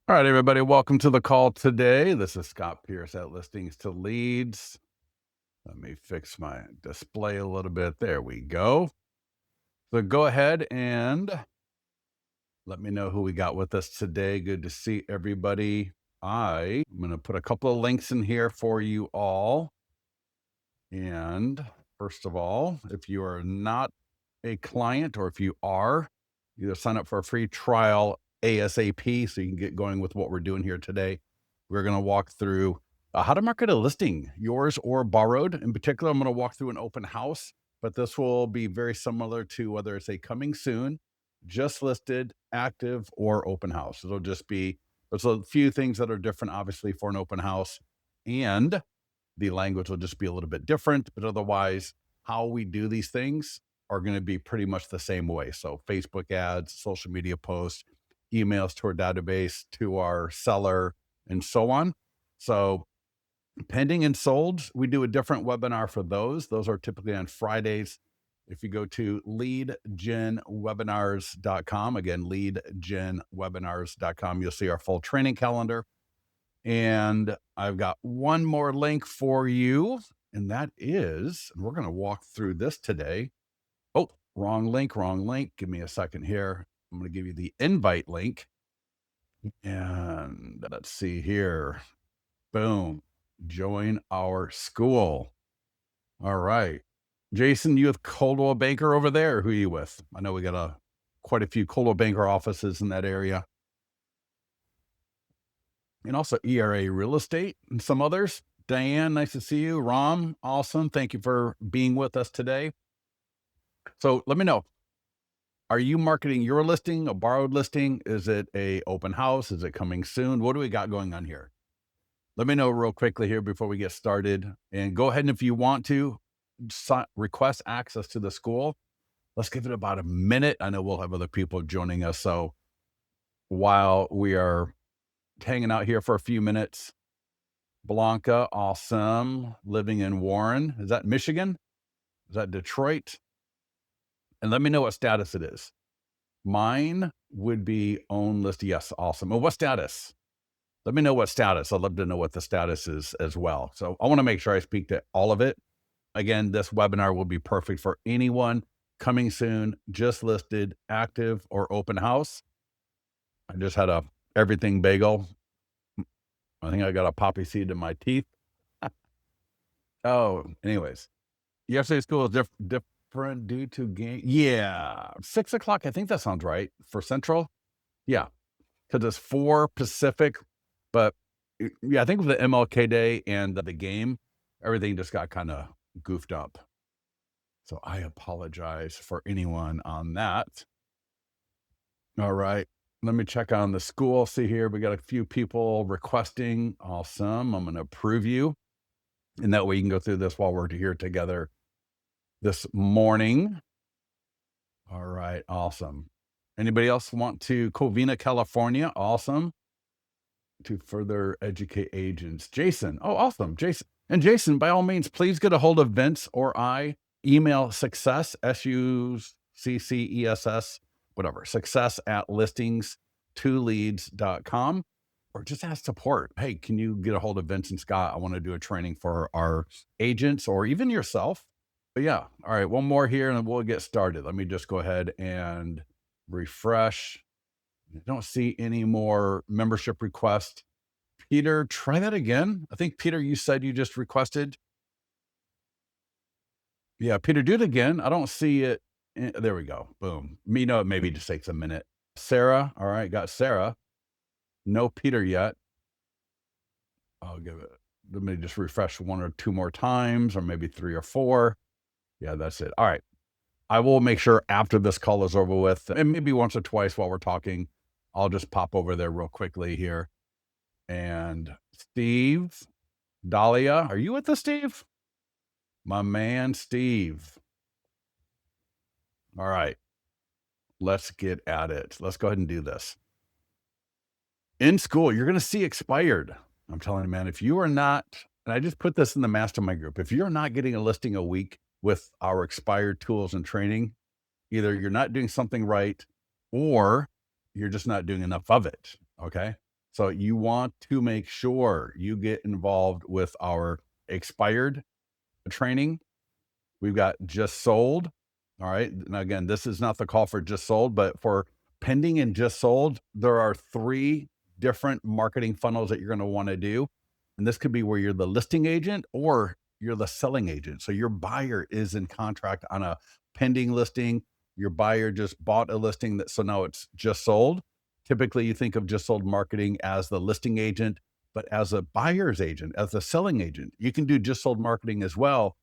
All right, everybody, welcome to the call today. This is Scott Pierce at Listings to Leads. Let me fix my display a little bit. There we go. So go ahead and let me know who we got with us today. Good to see everybody. I'm going to put a couple of links in here for you all. And first of all, if you are not a client or if you are, either sign up for a free trial ASAP so you can get going with what we're doing here today. We're going to walk through how to market a listing, yours or borrowed. In particular, I'm going to walk through an open house, but this will be very similar to whether it's a coming soon, just listed, active, or open house. It'll just be, there's a few things that are different, obviously, for an open house. And the language will just be a little bit different, but otherwise, how we do these things are going to be pretty much the same way. So, Facebook ads, social media posts, emails to our database, to our seller, and so on. So, pending and sold, we do a different webinar for those. Those are typically on Fridays. If you go to leadgenwebinars.com, again, leadgenwebinars.com, you'll see our full training calendar. And I've got one more link for you, and that is, and we're going to walk through this today. Oh, wrong link. Give me a second here. I'm going to give you the invite link. And let's see here. Boom. Join our school. All right. Jason, you with Coldwell Banker over there? Who are you with? I know we got quite a few Coldwell Banker offices in that area. And also ERA Real Estate and some others. Diane, nice to see you. Ram, awesome. Thank you for being with us today. So let me know. Are you marketing your listing, a borrowed listing? Is it a open house? Is it coming soon? What do we got going on here? Let me know real quickly here before we get started. And go ahead and if you want to request access to the school, let's give it about a minute. I know we'll have other people joining us. So while we are hanging out here for a few minutes, Blanca, awesome. Living in Warren. Is that Michigan? Is that Detroit? And let me know what status it is. Mine would be own list. Yes, awesome. Well, what status? Let me know what status. I'd love to know what the status is as well. So I want to make sure I speak to all of it. Again, this webinar will be perfect for anyone coming soon, just listed, active, or open house. I just had a everything bagel. I think I got a poppy seed in my teeth. Oh, anyways, yesterday's school is different due to game. Yeah, 6 o'clock. I think that sounds right for Central. Yeah, because it's 4 Pacific. But yeah, I think with the MLK Day and the game, everything just got kind of goofed up. So I apologize for anyone on that. All right. Let me check on the school. See here, we got a few people requesting. Awesome. I'm going to approve you. And that way you can go through this while we're here together this morning. All right. Awesome. Anybody else want to Covina, California? Awesome. To further educate agents. Jason. Oh, awesome. Jason. And Jason, by all means, please get a hold of Vince or I. Email success, SUCCESS, whatever, success at listings2leads.com, or just ask support. Hey, can you get a hold of Vince and Scott? I want to do a training for our agents or even yourself. But yeah, all right, one more here and we'll get started. Let me just go ahead and refresh. I don't see any more membership requests. Peter, try that again. I think, Peter, you said you just requested. Yeah, Peter, do it again. I don't see it. There we go. Boom. Me know it maybe just takes a minute. Sarah. All right, got Sarah. No Peter yet. I'll give it. Let me just refresh 1 or 2 more times, or maybe 3 or 4. Yeah, that's it. All right. I will make sure after this call is over with, and maybe once or twice while we're talking, I'll just pop over there real quickly here. And Steve, Dahlia, are you with us, Steve? My man, Steve. All right. Let's get at it. Let's go ahead and do this. In school, you're going to see expired. I'm telling you, man, if you are not, and I just put this in the mastermind group, if you're not getting a listing a week, with our expired tools and training, either you're not doing something right or you're just not doing enough of it. Okay. So you want to make sure you get involved with our expired training. We've got just sold. All right. Now, again, this is not the call for just sold, but for pending and just sold, there are three different marketing funnels that you're going to want to do. And this could be where you're the listing agent or you're the selling agent. So your buyer is in contract on a pending listing. Your buyer just bought a listing that, so now it's just sold. Typically, you think of just sold marketing as the listing agent, but as a buyer's agent, as a selling agent, you can do just sold marketing as well,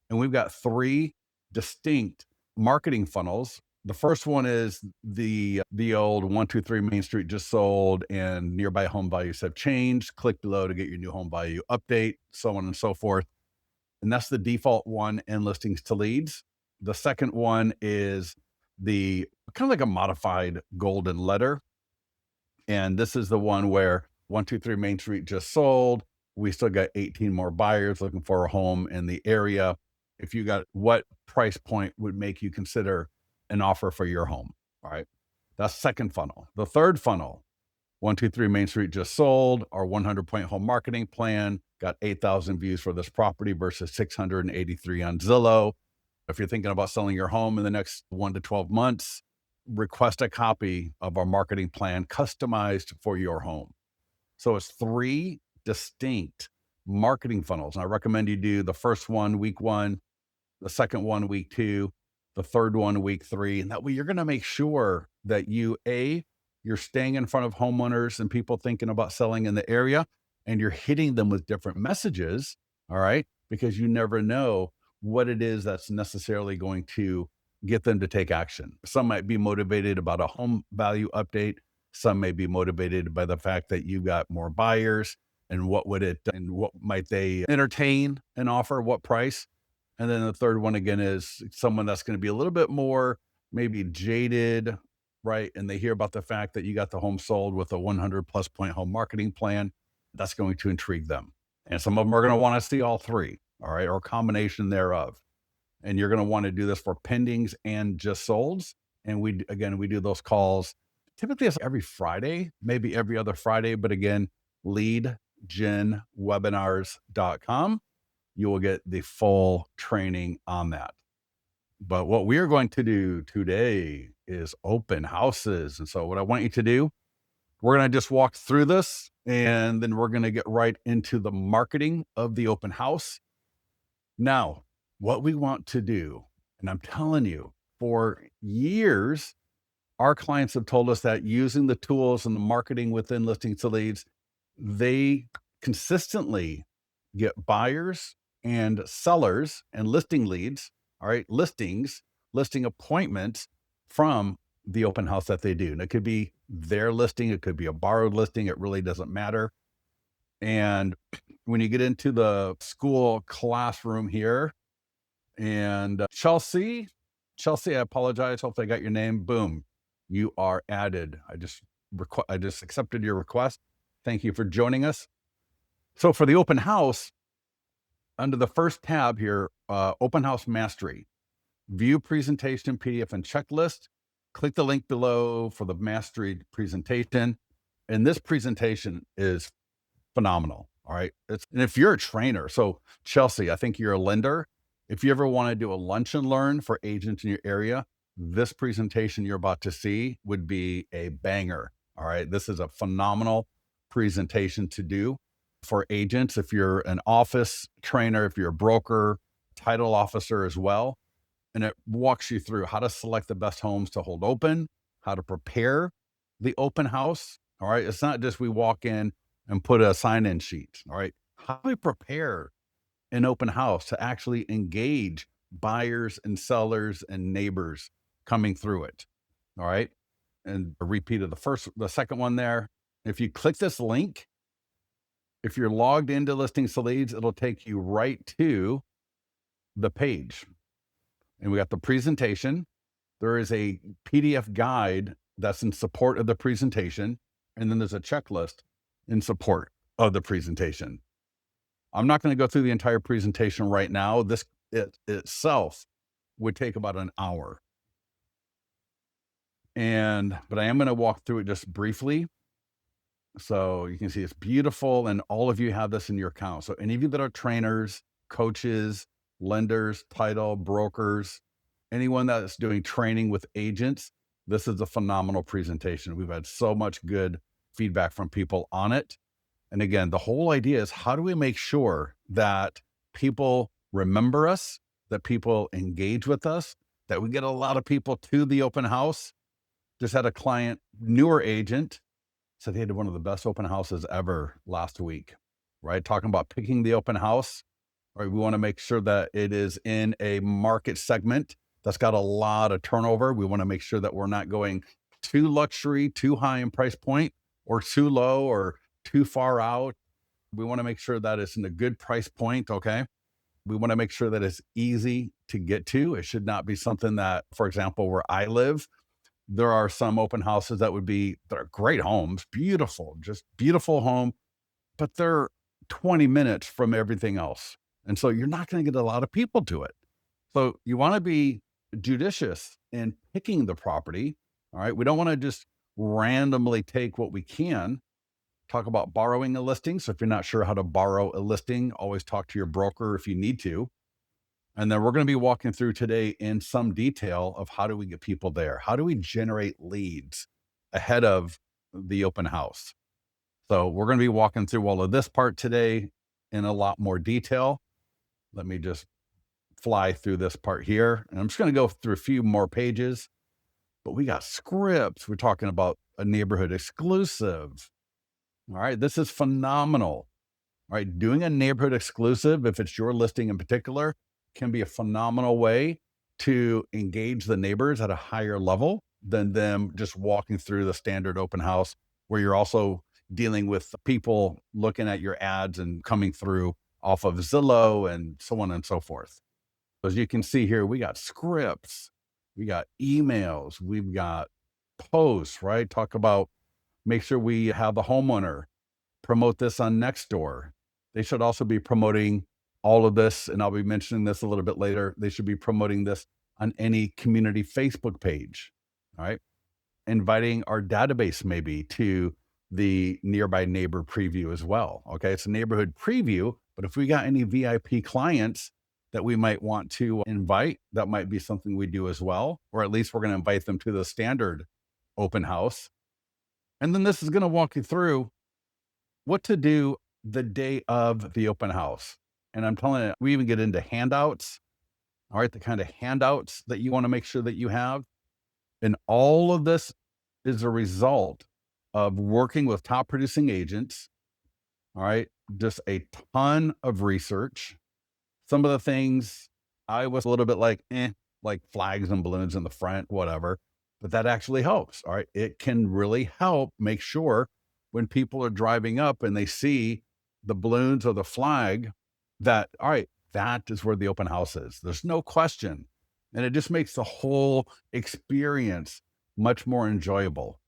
and we've got three distinct marketing funnels. The first one is the old 123 Main Street just sold and nearby home values have changed. Click below to get your new home value update, so on and so forth. And that's the default one in listings to leads. The second one is the kind of like a modified golden letter. And this is the one where 123 Main Street just sold. We still got 18 more buyers looking for a home in the area. If you got, what price point would make you consider an offer for your home? All right. That's second funnel. The third funnel, 123 Main Street just sold. Our 100-point home marketing plan got 8,000 views for this property versus 683 on Zillow. If you're thinking about selling your home in the next 1 to 12 months, request a copy of our marketing plan customized for your home. So it's three distinct marketing funnels. And I recommend you do the first one week 1, the second one week 2, the third one week 3. And that way you're going to make sure that you're staying in front of homeowners and people thinking about selling in the area, and you're hitting them with different messages. All right. Because you never know what it is that's necessarily going to get them to take action. Some might be motivated about a home value update. Some may be motivated by the fact that you've got more buyers and what might they entertain and offer, what price. And then the third one again is someone that's going to be a little bit more maybe jaded, right? And they hear about the fact that you got the home sold with a 100+ point home marketing plan. That's going to intrigue them. And some of them are going to want to see all three, all right, or a combination thereof. And you're going to want to do this for pendings and just solds. And we do those calls. Typically it's every Friday, maybe every other Friday, but again, leadgenwebinars.com. You will get the full training on that. But what we are going to do today is open houses. And so what I want you to do, we're going to just walk through this and then we're going to get right into the marketing of the open house. Now, what we want to do, and I'm telling you, for years, our clients have told us that using the tools and the marketing within listings to leads, they consistently get buyers and sellers and listing leads, all right, listing appointments from the open house that they do. And it could be their listing, it could be a borrowed listing, it really doesn't matter. And when you get into the school classroom here, and Chelsea, I apologize. Hopefully I got your name. Boom. You are added. I just accepted your request. Thank you for joining us. So for the open house, under the first tab here, open house mastery, view presentation, PDF and checklist. Click the link below for the mastery presentation. And this presentation is phenomenal. All right. And if you're a trainer, so Chelsea, I think you're a lender. If you ever want to do a lunch and learn for agents in your area, this presentation you're about to see would be a banger. All right. This is a phenomenal presentation to do for agents. If you're an office trainer, if you're a broker, title officer as well. And it walks you through how to select the best homes to hold open, how to prepare the open house. All right. It's not just we walk in and put a sign-in sheet. All right. How do we prepare an open house to actually engage buyers and sellers and neighbors coming through it? All right. And a repeat of the second one there. If you click this link, if you're logged into Listings to Leads, it'll take you right to the page. And we got the presentation. There is a PDF guide that's in support of the presentation. And then there's a checklist in support of the presentation. I'm not going to go through the entire presentation right now. This it itself would take about an hour. But I am going to walk through it just briefly. So you can see it's beautiful, and all of you have this in your account. So any of you that are trainers, coaches, lenders, title brokers, anyone that's doing training with agents, this is a phenomenal presentation. We've had so much good feedback from people on it. And again, the whole idea is, how do we make sure that people remember us, that people engage with us, that we get a lot of people to the open house? Just had a client, newer agent, said he had one of the best open houses ever last week, right? Talking about picking the open house, right? We want to make sure that it is in a market segment that's got a lot of turnover. We want to make sure that we're not going too luxury, too high in price point, or too low, or too far out. We want to make sure that it's in a good price point. Okay. We want to make sure that it's easy to get to. It should not be something that, for example, where I live, there are some open houses that are great homes, beautiful, just beautiful home, but they're 20 minutes from everything else. And so you're not going to get a lot of people to it. So you want to be judicious in picking the property. All right. We don't want to just randomly take what we can. Talk about borrowing a listing. So if you're not sure how to borrow a listing, always talk to your broker if you need to. And then we're going to be walking through today in some detail of how do we get people there? How do we generate leads ahead of the open house? So we're going to be walking through all of this part today in a lot more detail. Let me just fly through this part here. And I'm just going to go through a few more pages, but we got scripts. We're talking about a neighborhood exclusive. All right. This is phenomenal. All right. Doing a neighborhood exclusive, if it's your listing in particular, can be a phenomenal way to engage the neighbors at a higher level than them just walking through the standard open house, where you're also dealing with people looking at your ads and coming through off of Zillow and so on and so forth. As you can see here, we got scripts, we got emails, we've got posts, right? Talk about, make sure we have a homeowner promote this on Nextdoor. They should also be promoting all of this, and I'll be mentioning this a little bit later. They should be promoting this on any community Facebook page. All right. Inviting our database maybe to the nearby neighbor preview as well. Okay. It's a neighborhood preview, but if we got any VIP clients that we might want to invite, that might be something we do as well. Or at least we're going to invite them to the standard open house. And then this is going to walk you through what to do the day of the open house. And I'm telling you, we even get into handouts. All right. The kind of handouts that you want to make sure that you have. And all of this is a result of working with top producing agents. All right. Just a ton of research. Some of the things I was a little bit like flags and balloons in the front, whatever, but that actually helps. All right. It can really help make sure when people are driving up and they see the balloons or the flag that, all right, that is where the open house is. There's no question. And it just makes the whole experience much more enjoyable.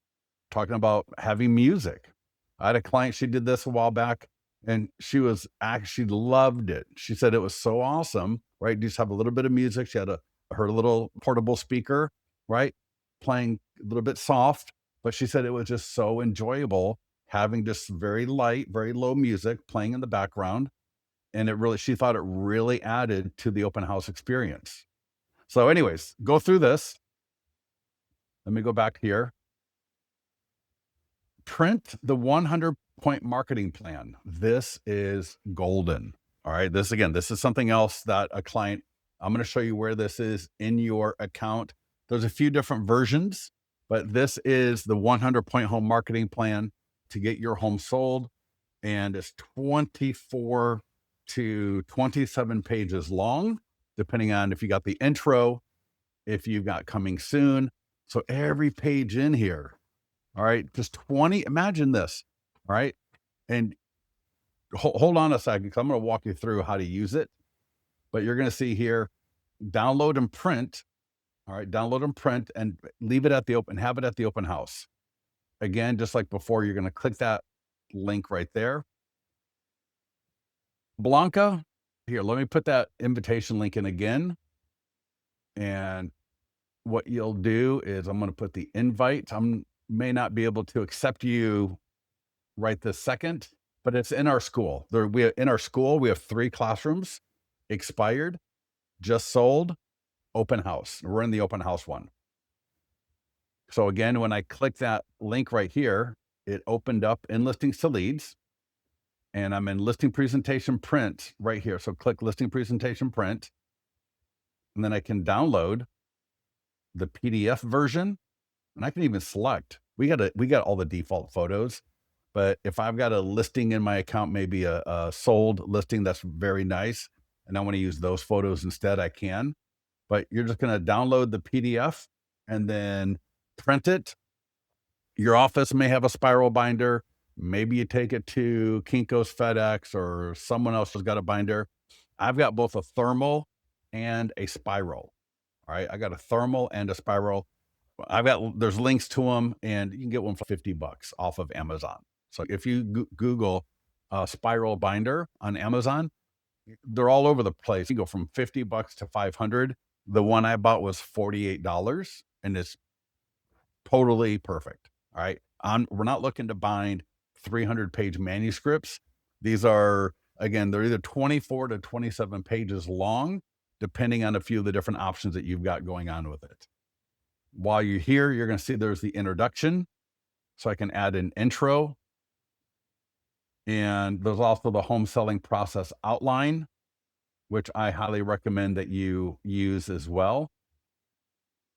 Talking about having music. I had a client, she did this a while back, and she loved it. She said it was so awesome, right? You just have a little bit of music. She had her little portable speaker, right? Playing a little bit soft, but she said it was just so enjoyable having just very light, very low music playing in the background. And she thought it really added to the open house experience. So anyways, go through this. Let me go back here. Print the 100-point marketing plan. This is golden. All right. This is something else that a client, I'm going to show you where this is in your account. There's a few different versions, but this is the 100-point home marketing plan to get your home sold. And it's 24 to 27 pages long, depending on if you got the intro, if you've got coming soon. So every page in here, all right, just 20. Imagine this. All right. And hold on a second, because I'm going to walk you through how to use it. But you're going to see here, download and print. All right. Download and print and leave it at the open, have it at the open house. Again, just like before, you're going to click that link right there. Blanca, Here, let me put that invitation link in again. And what you'll do is I'm going to put the invite. May not be able to accept you right this second, but it's in our school. In our school, we have 3 classrooms, expired, just sold, open house. We're in the open house one. So again, when I click that link right here, it opened up in listings to leads, and I'm in listing presentation print right here. So click listing presentation print, and then I can download the PDF version, and I can even select. We got all the default photos, but if I've got a listing in my account, maybe a sold listing that's very nice, and I want to use those photos instead, I can. But you're just going to download the PDF and then print it. Your office may have a spiral binder. Maybe you take it to Kinko's FedEx or someone else has got a binder. I've got both a thermal and a spiral. All right. I got a thermal and a spiral. There's links to them, and you can get one for $50 off of Amazon. So if you Google spiral binder on Amazon, they're all over the place. You go from $50 to 500. The one I bought was $48, and it's totally perfect. All right. We're not looking to bind 300-page manuscripts. These are, again, they're either 24 to 27 pages long, depending on a few of the different options that you've got going on with it. While you're here, you're going to see there's the introduction. So I can add an intro. And there's also the home selling process outline, which I highly recommend that you use as well.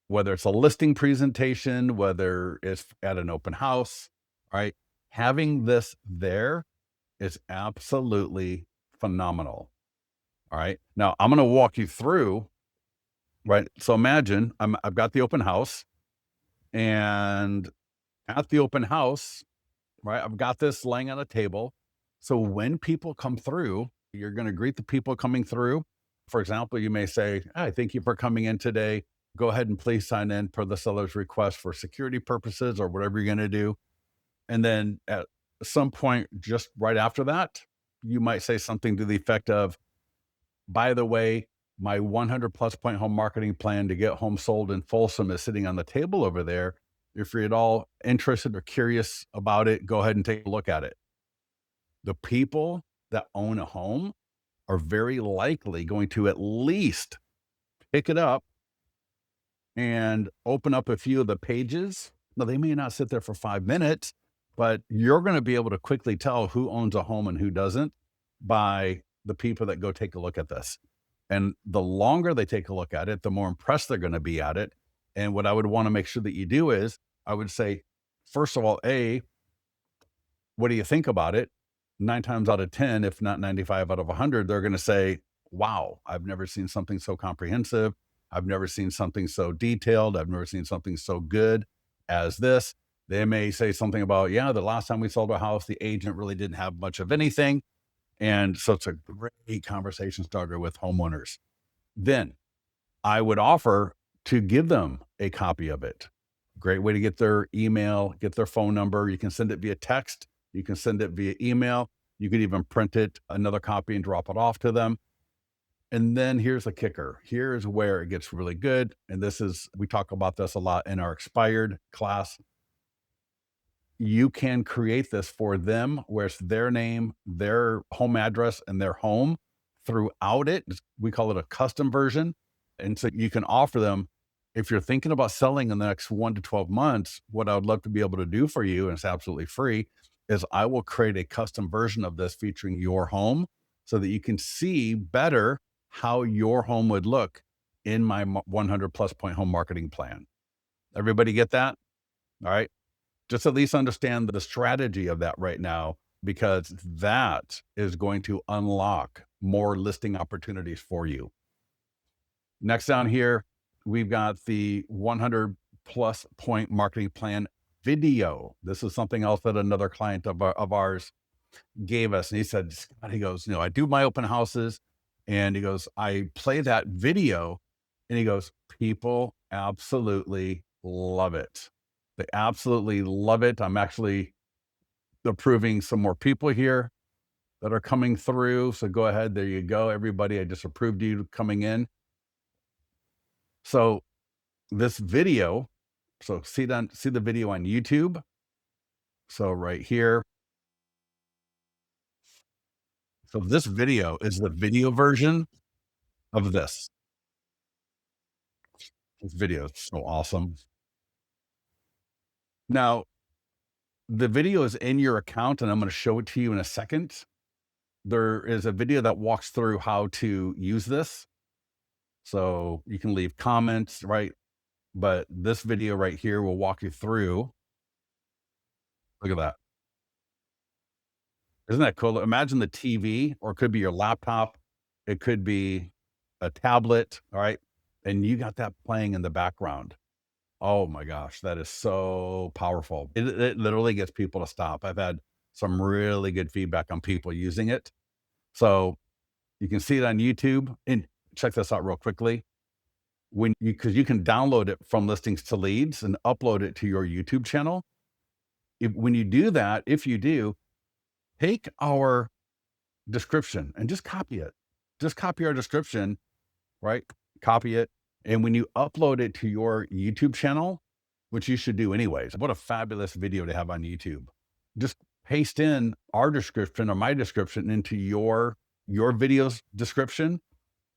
Whether it's a listing presentation, whether it's at an open house, right? Having this there is absolutely phenomenal. All right. Now I'm going to walk you through, right? So imagine I've got the open house, and at the open house, right? I've got this laying on a table. So when people come through, you're going to greet the people coming through. For example, you may say, "Hi, thank you for coming in today. Go ahead and please sign in per the seller's request for security purposes," or whatever you're going to do. And then at some point, just right after that, you might say something to the effect of, "By the way, my 100 plus point home marketing plan to get home sold in Folsom is sitting on the table over there. If you're at all interested or curious about it, go ahead and take a look at it." The people that own a home are very likely going to at least pick it up and open up a few of the pages. Now, they may not sit there for 5 minutes, but you're going to be able to quickly tell who owns a home and who doesn't by the people that go take a look at this. And the longer they take a look at it, the more impressed they're going to be at it. And what I would want to make sure that you do is I would say, first of all, what do you think about it? 9 times out of 10, if not 95 out of 100, they're going to say, "Wow, I've never seen something so comprehensive. I've never seen something so detailed. I've never seen something so good as this." They may say something about, "Yeah, the last time we sold a house, the agent really didn't have much of anything." And so it's a great conversation starter with homeowners. Then I would offer to give them a copy of it. Great way to get their email, get their phone number. You can send it via text. You can send it via email. You could even print it, another copy, and drop it off to them. And then here's the kicker. Here's where it gets really good. And we talk about this a lot in our expired class. You can create this for them where it's their name, their home address, and their home throughout it. We call it a custom version. And so you can offer them, if you're thinking about selling in the next 1 to 12 months, what I would love to be able to do for you, and it's absolutely free, is I will create a custom version of this featuring your home so that you can see better how your home would look in my 100 plus point home marketing plan. Everybody get that? All right. Just at least understand the strategy of that right now, because that is going to unlock more listing opportunities for you. Next down here, we've got the 100 plus point marketing plan video. This is something else that another client of ours gave us. And he said, "Scott," he goes, "I do my open houses." And he goes, "I play that video." And he goes, "People absolutely love it. They absolutely love it. I'm actually approving some more people here." that are coming through. So go ahead. There you go, everybody. I just approved you coming in. So this video, so see the video on YouTube. So right here. So this video is the video version of this. This video is so awesome. Now, the video is in your account, and I'm going to show it to you in a second. There is a video that walks through how to use this. So you can leave comments, right? But this video right here will walk you through. Look at that. Isn't that cool? Imagine the TV, or it could be your laptop. It could be a tablet. All right. And you got that playing in the background. Oh my gosh, that is so powerful. It literally gets people to stop. I've had some really good feedback on people using it. So you can see it on YouTube. And check this out real quickly. Because you can download it from listings to leads and upload it to your YouTube channel. When you do that, if you do, take our description and just copy it. Just copy our description, right? Copy it. And when you upload it to your YouTube channel, which you should do anyways, what a fabulous video to have on YouTube. Just paste in our description or my description into your video's description.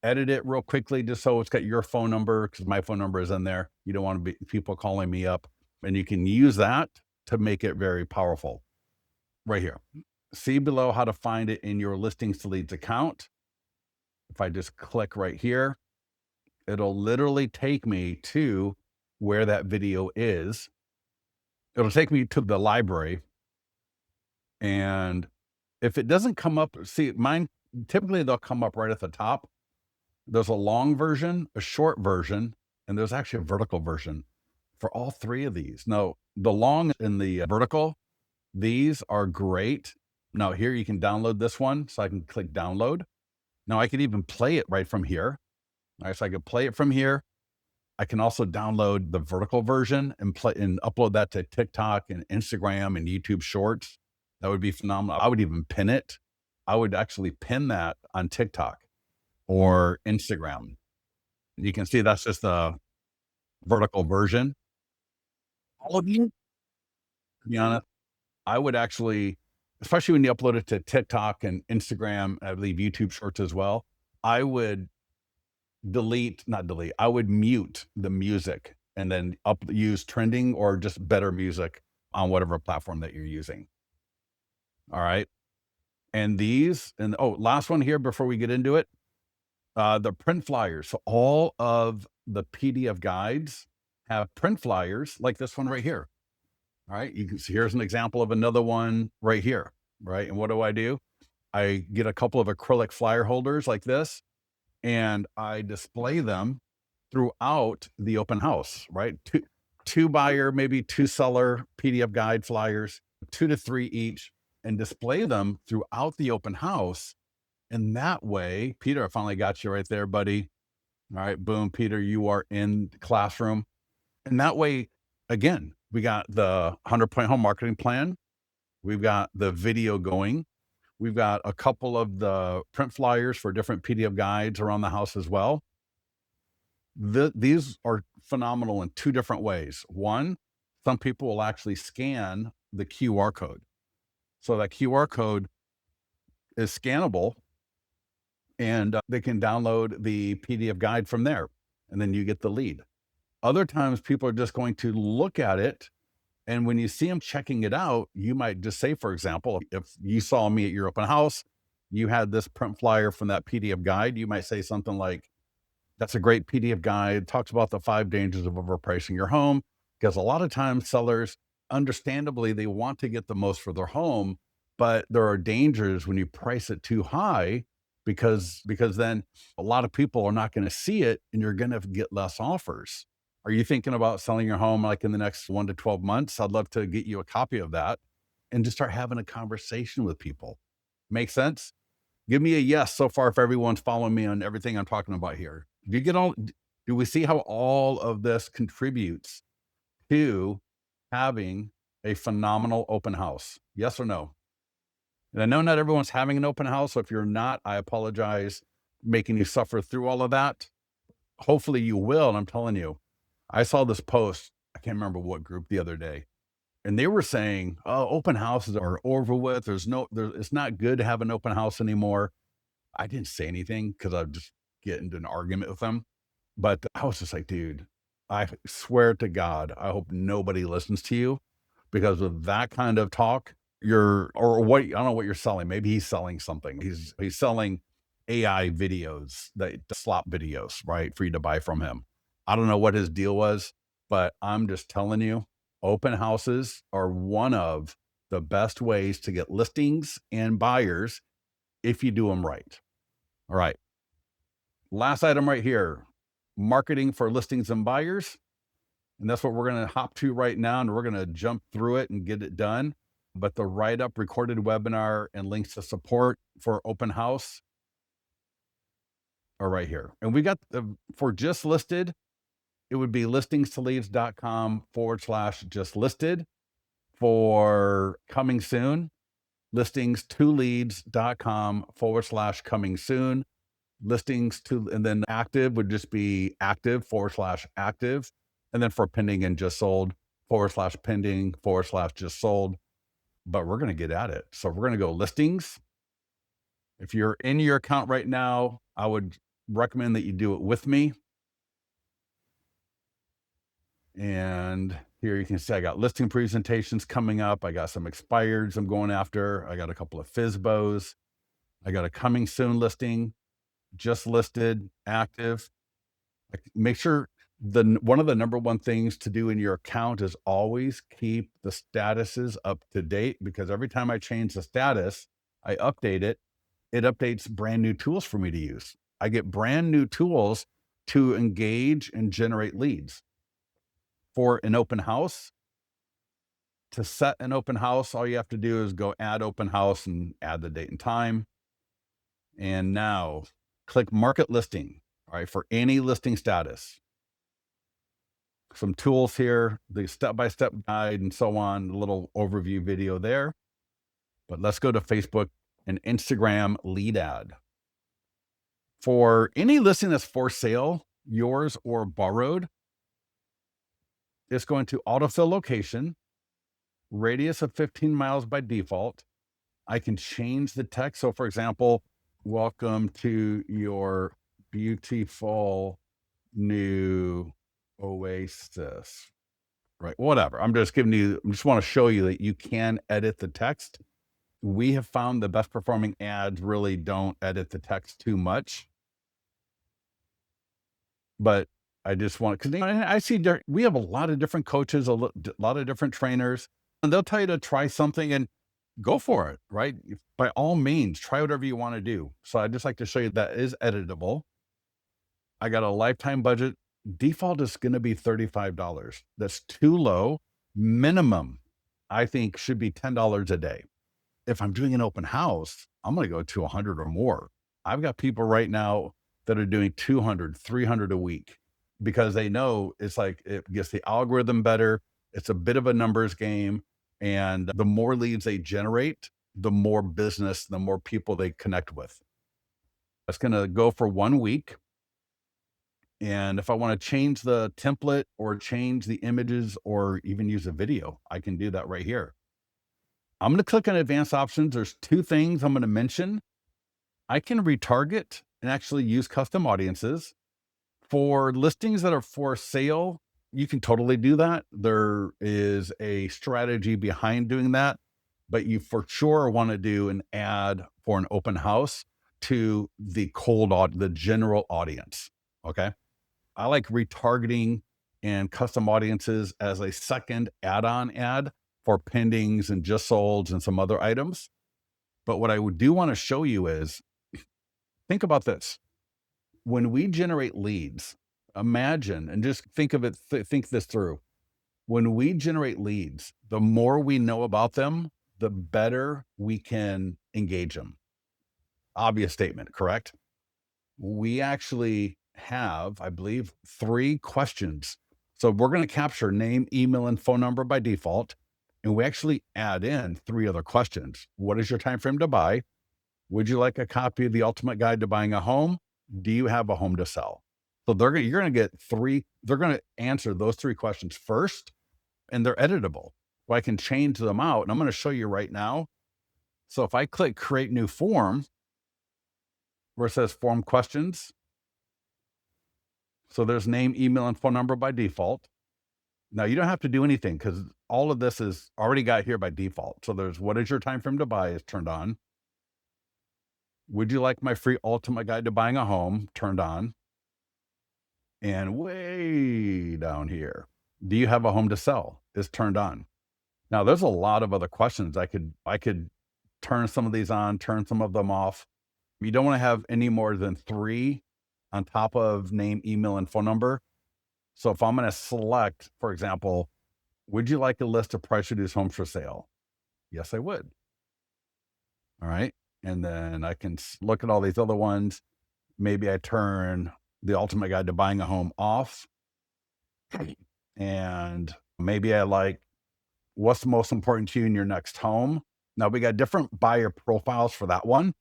Edit it real quickly just so it's got your phone number, because my phone number is in there. You don't want to be people calling me up, and you can use that to make it very powerful. Right here. See below how to find it in your listings to leads account. If I just click right here, it'll literally take me to where that video is. It'll take me to the library. And if it doesn't come up, see mine, typically they'll come up right at the top. There's a long version, a short version, and there's actually a vertical version for all three of these. Now, the long and the vertical, these are great. Now, here you can download this one. So I can click download. Now, I could even play it right from here. All right, so I could play it from here. I can also download the vertical version and play and upload that to TikTok and Instagram and YouTube Shorts. That would be phenomenal. I would even pin it. I would actually pin that on TikTok or Instagram. You can see that's just the vertical version. All of you, to be honest, I would actually, especially when you upload it to TikTok and Instagram, I believe YouTube Shorts as well, I would not delete, I would mute the music and then use trending or just better music on whatever platform that you're using. All right. And last one here before we get into it, the print flyers. So all of the PDF guides have print flyers like this one right here. All right. You can see here's an example of another one right here. Right. And what do? I get a couple of acrylic flyer holders like this, and I display them throughout the open house, right? Two buyer, maybe two seller PDF guide flyers, 2 to 3 each, and display them throughout the open house. And that way, Peter, I finally got you right there, buddy. All right, boom, Peter, you are in the classroom. And that way, again, we got the 100-point home marketing plan. We've got the video going. We've got a couple of the print flyers for different PDF guides around the house as well. These are phenomenal in two different ways. One, some people will actually scan the QR code. So that QR code is scannable, and they can download the PDF guide from there, and then you get the lead. Other times, people are just going to look at it, and when you see them checking it out, you might just say, for example, if you saw me at your open house, you had this print flyer from that PDF guide, you might say something like, "That's a great PDF guide, talks about the 5 dangers of overpricing your home." Because a lot of times sellers, understandably, they want to get the most for their home, but there are dangers when you price it too high, because then a lot of people are not gonna see it, and you're gonna get less offers. Are you thinking about selling your home, like, in the next 1 to 12 months? I'd love to get you a copy of that and just start having a conversation with people. Make sense? Give me a yes so far if everyone's following me on everything I'm talking about here. Do we see how all of this contributes to having a phenomenal open house? Yes or no? And I know not everyone's having an open house. So if you're not, I apologize making you suffer through all of that. Hopefully you will. And I'm telling you, I saw this post. I can't remember what group the other day. And they were saying, oh, open houses are over with. It's not good to have an open house anymore. I didn't say anything because I'd just get into an argument with them. But I was just like, dude, I swear to God, I hope nobody listens to you because with that kind of talk, or what, I don't know what you're selling. Maybe he's selling something. He's selling AI videos, that slop videos, right? For you to buy from him. I don't know what his deal was, but I'm just telling you, open houses are one of the best ways to get listings and buyers if you do them right. All right. Last item right here, marketing for listings and buyers. And that's what we're going to hop to right now. And we're going to jump through it and get it done. But the write up, recorded webinar, and links to support for open house are right here. And we got for just listed, it would be listingstoleads.com/just listed. For coming soon, listings2leads.com/coming soon. Listings to, and then active would just be active/active. And then for pending and just sold, /pending/just sold. But we're going to get at it. So we're going to go listings. If you're in your account right now, I would recommend that you do it with me. And here you can see I got listing presentations coming up. I got some expireds I'm going after. I got a couple of FISBOs. I got a coming soon listing, just listed, active. Make sure one of the number one things to do in your account is always keep the statuses up to date, because every time I change the status, I update it. It updates brand new tools for me to use. I get brand new tools to engage and generate leads. For an open house, to set an open house, all you have to do is go add open house and add the date and time. And now click market listing, all right, for any listing status. Some tools here, the step-by-step guide and so on, a little overview video there. But let's go to Facebook and Instagram lead ad. For any listing that's for sale, yours or borrowed, it's going to autofill location, radius of 15 miles by default. I can change the text. So for example, welcome to your beautiful new oasis, right? Whatever. I just want to show you that you can edit the text. We have found the best performing ads really don't edit the text too much. But I just want, because I see we have a lot of different coaches, a lot of different trainers, and they'll tell you to try something and go for it, right? By all means, try whatever you want to do. So I just like to show you that is editable. I got a lifetime budget. Default is going to be $35. That's too low. Minimum, I think, should be $10 a day. If I'm doing an open house, I'm going to go to 100 or more. I've got people right now that are doing 200, 300 a week, because they know it's like, it gets the algorithm better. It's a bit of a numbers game. And the more leads they generate, the more business, the more people they connect with. It's going to go for 1 week. And if I want to change the template or change the images or even use a video, I can do that right here. I'm going to click on advanced options. There's 2 things I'm going to mention. I can retarget and actually use custom audiences. For listings that are for sale, you can totally do that. There is a strategy behind doing that, but you for sure want to do an ad for an open house to the the general audience. Okay. I like retargeting and custom audiences as a second add-on ad for pendings and just solds and some other items. But what I do want to show you is, think about this. When we generate leads, imagine and just think of it, think this through. When we generate leads, the more we know about them, the better we can engage them. Obvious statement, correct? We actually have, I believe, 3 questions. So we're going to capture name, email, and phone number by default. And we actually add in 3 other questions. What is your time frame to buy? Would you like a copy of the ultimate guide to buying a home? Do you have a home to sell? So you're gonna get 3, they're gonna answer those 3 questions first, and they're editable. So I can change them out, and I'm gonna show you right now. So if I click create new form, where it says form questions, so there's name, email, and phone number by default. Now you don't have to do anything because all of this is already got here by default. So there's what is your time frame to buy is turned on. Would you like my free ultimate guide to buying a home turned on? And way down here, do you have a home to sell is turned on. Now there's a lot of other questions. I could turn some of these on, turn some of them off. You don't want to have any more than 3 on top of name, email, and phone number. So if I'm going to select, for example, would you like a list of price reduced homes for sale? Yes, I would. All right. And then I can look at all these other ones. Maybe I turn the ultimate guide to buying a home off. And maybe I like what's most important to you in your next home. Now we got different buyer profiles for that one.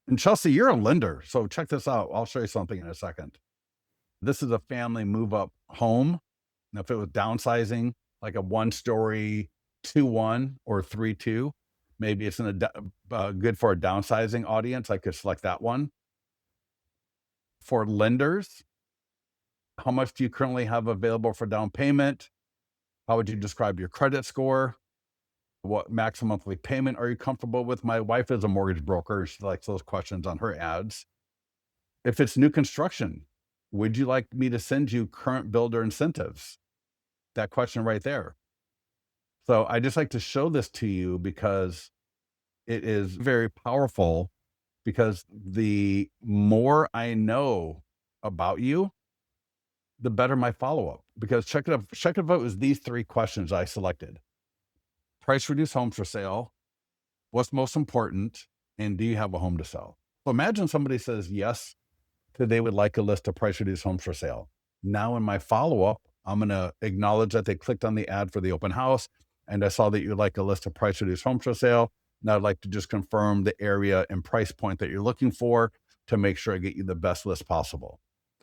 And Chelsea, you're a lender. So check this out. I'll show you something in a second. This is a family move up home. Now, if it was downsizing, like a 1-story 2-1 or 3-2, maybe it's good for a downsizing audience. I could select that one. For lenders, how much do you currently have available for down payment? How would you describe your credit score? What maximum monthly payment are you comfortable with? My wife is a mortgage broker. She likes those questions on her ads. If it's new construction, would you like me to send you current builder incentives? That question right there. So I just like to show this to you because it is very powerful, because the more I know about you, the better my follow-up. Because check it out was these 3 questions I selected. Price reduced homes for sale, what's most important, and do you have a home to sell? So imagine somebody says yes, that they would like a list of price reduced homes for sale. Now in my follow-up, I'm going to acknowledge that they clicked on the ad for the open house, and I saw that you like a list of price reduced homes for sale. Now I'd like to just confirm the area and price point that you're looking for to make sure I get you the best list possible.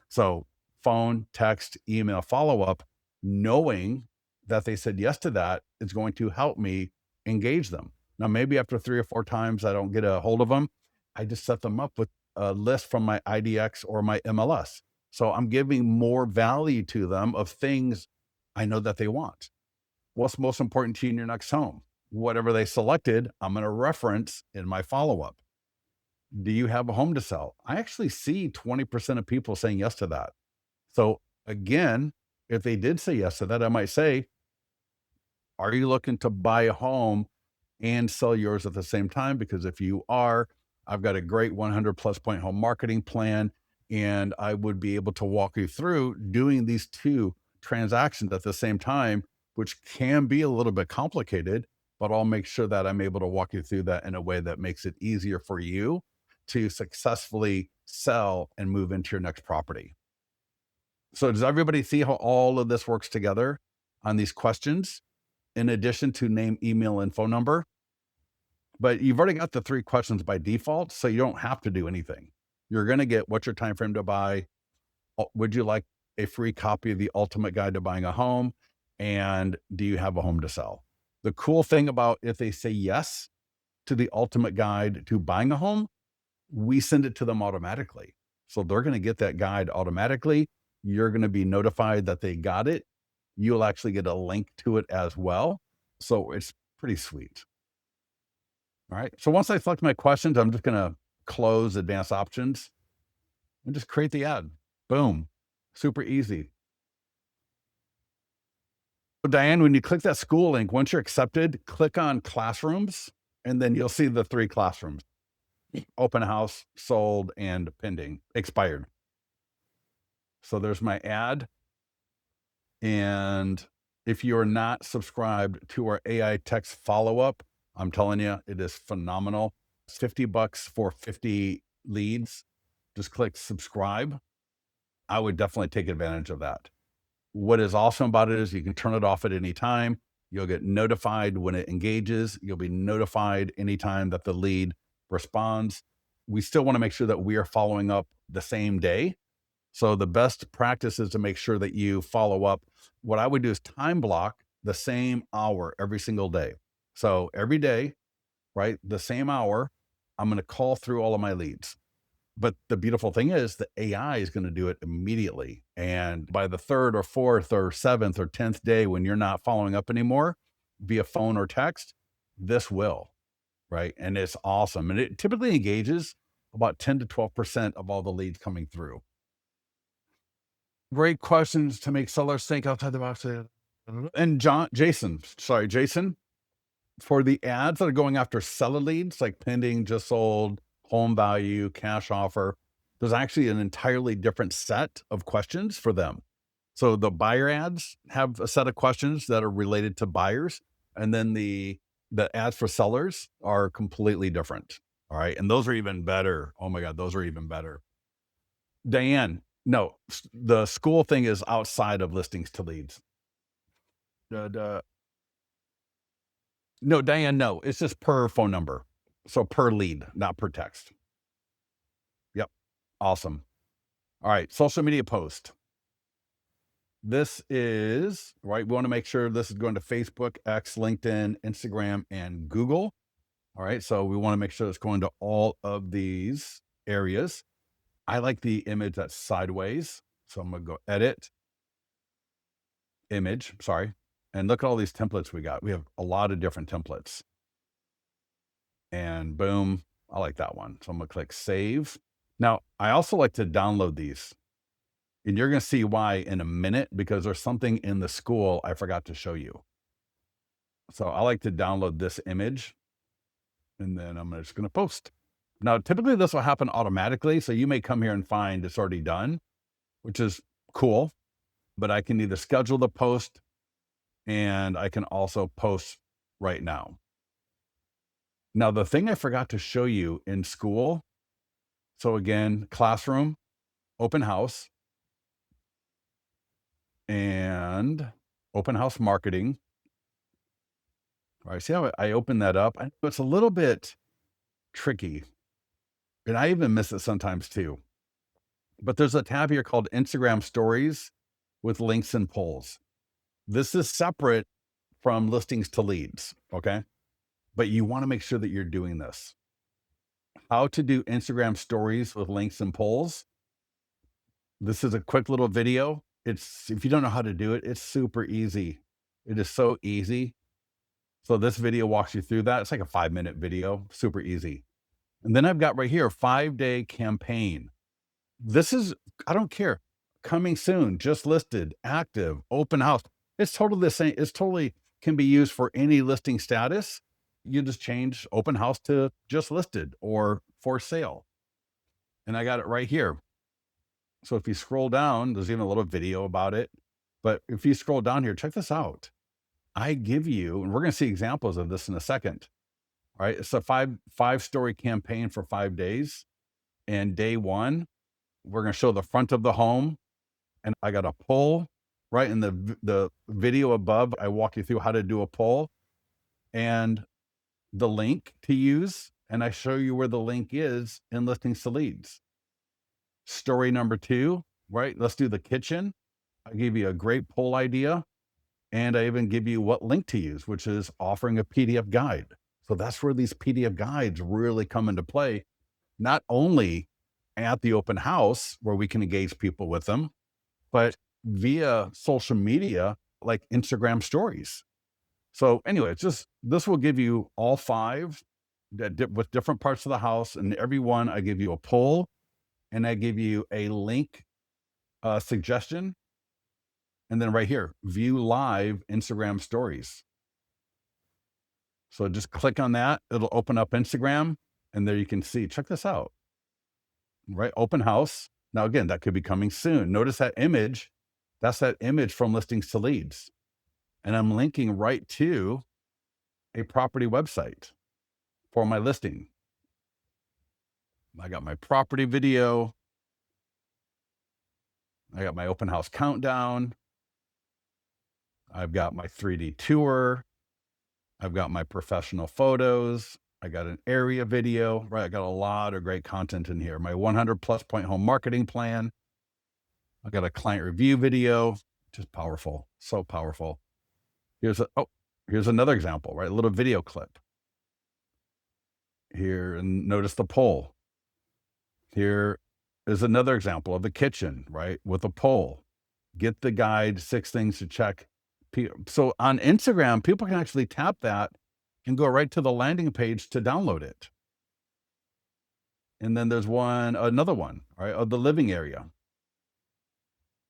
So phone, text, email, follow-up, knowing that they said yes to that is going to help me engage them. Now, maybe after 3 or 4 times I don't get a hold of them, I just set them up with a list from my IDX or my MLS. So I'm giving more value to them of things I know that they want. What's most important to you in your next home? Whatever they selected, I'm going to reference in my follow-up. Do you have a home to sell? I actually see 20% of people saying yes to that. So again, if they did say yes to that, I might say, are you looking to buy a home and sell yours at the same time? Because if you are, I've got a great 100 plus point home marketing plan, and I would be able to walk you through doing these 2 transactions at the same time, which can be a little bit complicated, but I'll make sure that I'm able to walk you through that in a way that makes it easier for you to successfully sell and move into your next property. So does everybody see how all of this works together on these questions, in addition to name, email, and phone number? But you've already got the 3 questions by default, so you don't have to do anything. You're going to get what's your time frame to buy? Would you like a free copy of the ultimate guide to buying a home? And do you have a home to sell? The cool thing about if they say yes to the ultimate guide to buying a home, we send it to them automatically. So they're going to get that guide automatically. You're going to be notified that they got it. You'll actually get a link to it as well. So it's pretty sweet. All right. So once I select my questions, I'm just going to close advanced options and just create the ad. Boom. Super easy. So Diane, when you click that school link, once you're accepted, click on classrooms, and then you'll see the 3 classrooms: open house, sold, and pending, expired. So there's my ad. And if you're not subscribed to our AI text follow-up, I'm telling you, it is phenomenal. It's $50 for 50 leads. Just click subscribe. I would definitely take advantage of that. What is awesome about it is you can turn it off at any time. You'll get notified when it engages. You'll be notified anytime that the lead responds. We still want to make sure that we are following up the same day. So the best practice is to make sure that you follow up. What I would do is time block the same hour every single day. So every day, right, the same hour, I'm going to call through all of my leads. But the beautiful thing is the AI is going to do it immediately. And by the third or fourth or seventh or 10th day, when you're not following up anymore via phone or text, this will, right? And it's awesome. And it typically engages about 10 to 12% of all the leads coming through. Great questions to make sellers think outside the box. And Jason, for the ads that are going after seller leads, like pending, just sold, home value, cash offer, there's actually an entirely different set of questions for them. So the buyer ads have a set of questions that are related to buyers, and then the ads for sellers are completely different. All right, and those are even better. Oh my god, those are even better. Diane, no, the school thing is outside of listings to leads. The No, Diane, no, it's just per phone number. So per lead, not per text. Yep. Awesome. All right. Social media post. This is right. We want to make sure this is going to Facebook, X, LinkedIn, Instagram, and Google. All right. So we want to make sure it's going to all of these areas. I like the image that's sideways. So I'm going to go edit image. Sorry. And look at all these templates we got. We have a lot of different templates. And boom, I like that one. So I'm going to click save. Now, I also like to download these, and you're going to see why in a minute, because there's something in the school I forgot to show you. So I like to download this image, and then I'm just going to post. Now, typically this will happen automatically. So you may come here and find it's already done, which is cool, but I can either schedule the post and I can also post right now. Now, the thing I forgot to show you in school. So again, classroom, open house, and open house marketing. All right, see how I open that up? I know it's a little bit tricky, and I even miss it sometimes too. But there's a tab here called Instagram Stories with links and polls. This is separate from listings to leads, okay? But you want to make sure that you're doing this. How to do Instagram Stories with links and polls. This is a quick little video. It's if you don't know how to do it, it's super easy. It is so easy. So this video walks you through that. It's like a 5-minute video, super easy. And then I've got right here, 5-day campaign. This is, I don't care. Coming soon, just listed, active, open house. It's totally the same. It's totally can be used for any listing status. You just change open house to just listed or for sale. And I got it right here. So if you scroll down, there's even a little video about it. But if you scroll down here, check this out. I give you, and we're going to see examples of this in a second. All right. It's a five-story campaign for 5 days. And day one, we're going to show the front of the home. And I got a poll right in the video above. I walk you through how to do a poll and the link to use. And I show you where the link is in listings to leads. Story number 2, right? Let's do the kitchen. I give you a great poll idea. And I even give you what link to use, which is offering a PDF guide. So that's where these PDF guides really come into play, not only at the open house where we can engage people with them, but via social media like Instagram stories. So anyway, it's just this will give you all 5 with different parts of the house, and every one I give you a poll and I give you a link suggestion. And then right here, view live Instagram stories. So just click on that. It'll open up Instagram, and there you can see, check this out, right? Open house. Now, again, that could be coming soon. Notice that image. That's that image from listings to leads. And I'm linking right to a property website for my listing. I got my property video. I got my open house countdown. I've got my 3D tour. I've got my professional photos. I got an area video, right? I got a lot of great content in here. My 100 plus point home marketing plan. I got a client review video, just powerful, so powerful. Here's another example, right? A little video clip here, and notice the poll. Here is another example of the kitchen, right? With a poll. Get the guide, 6 things to check. So on Instagram, people can actually tap that and go right to the landing page to download it. And then there's another one, right, of the living area.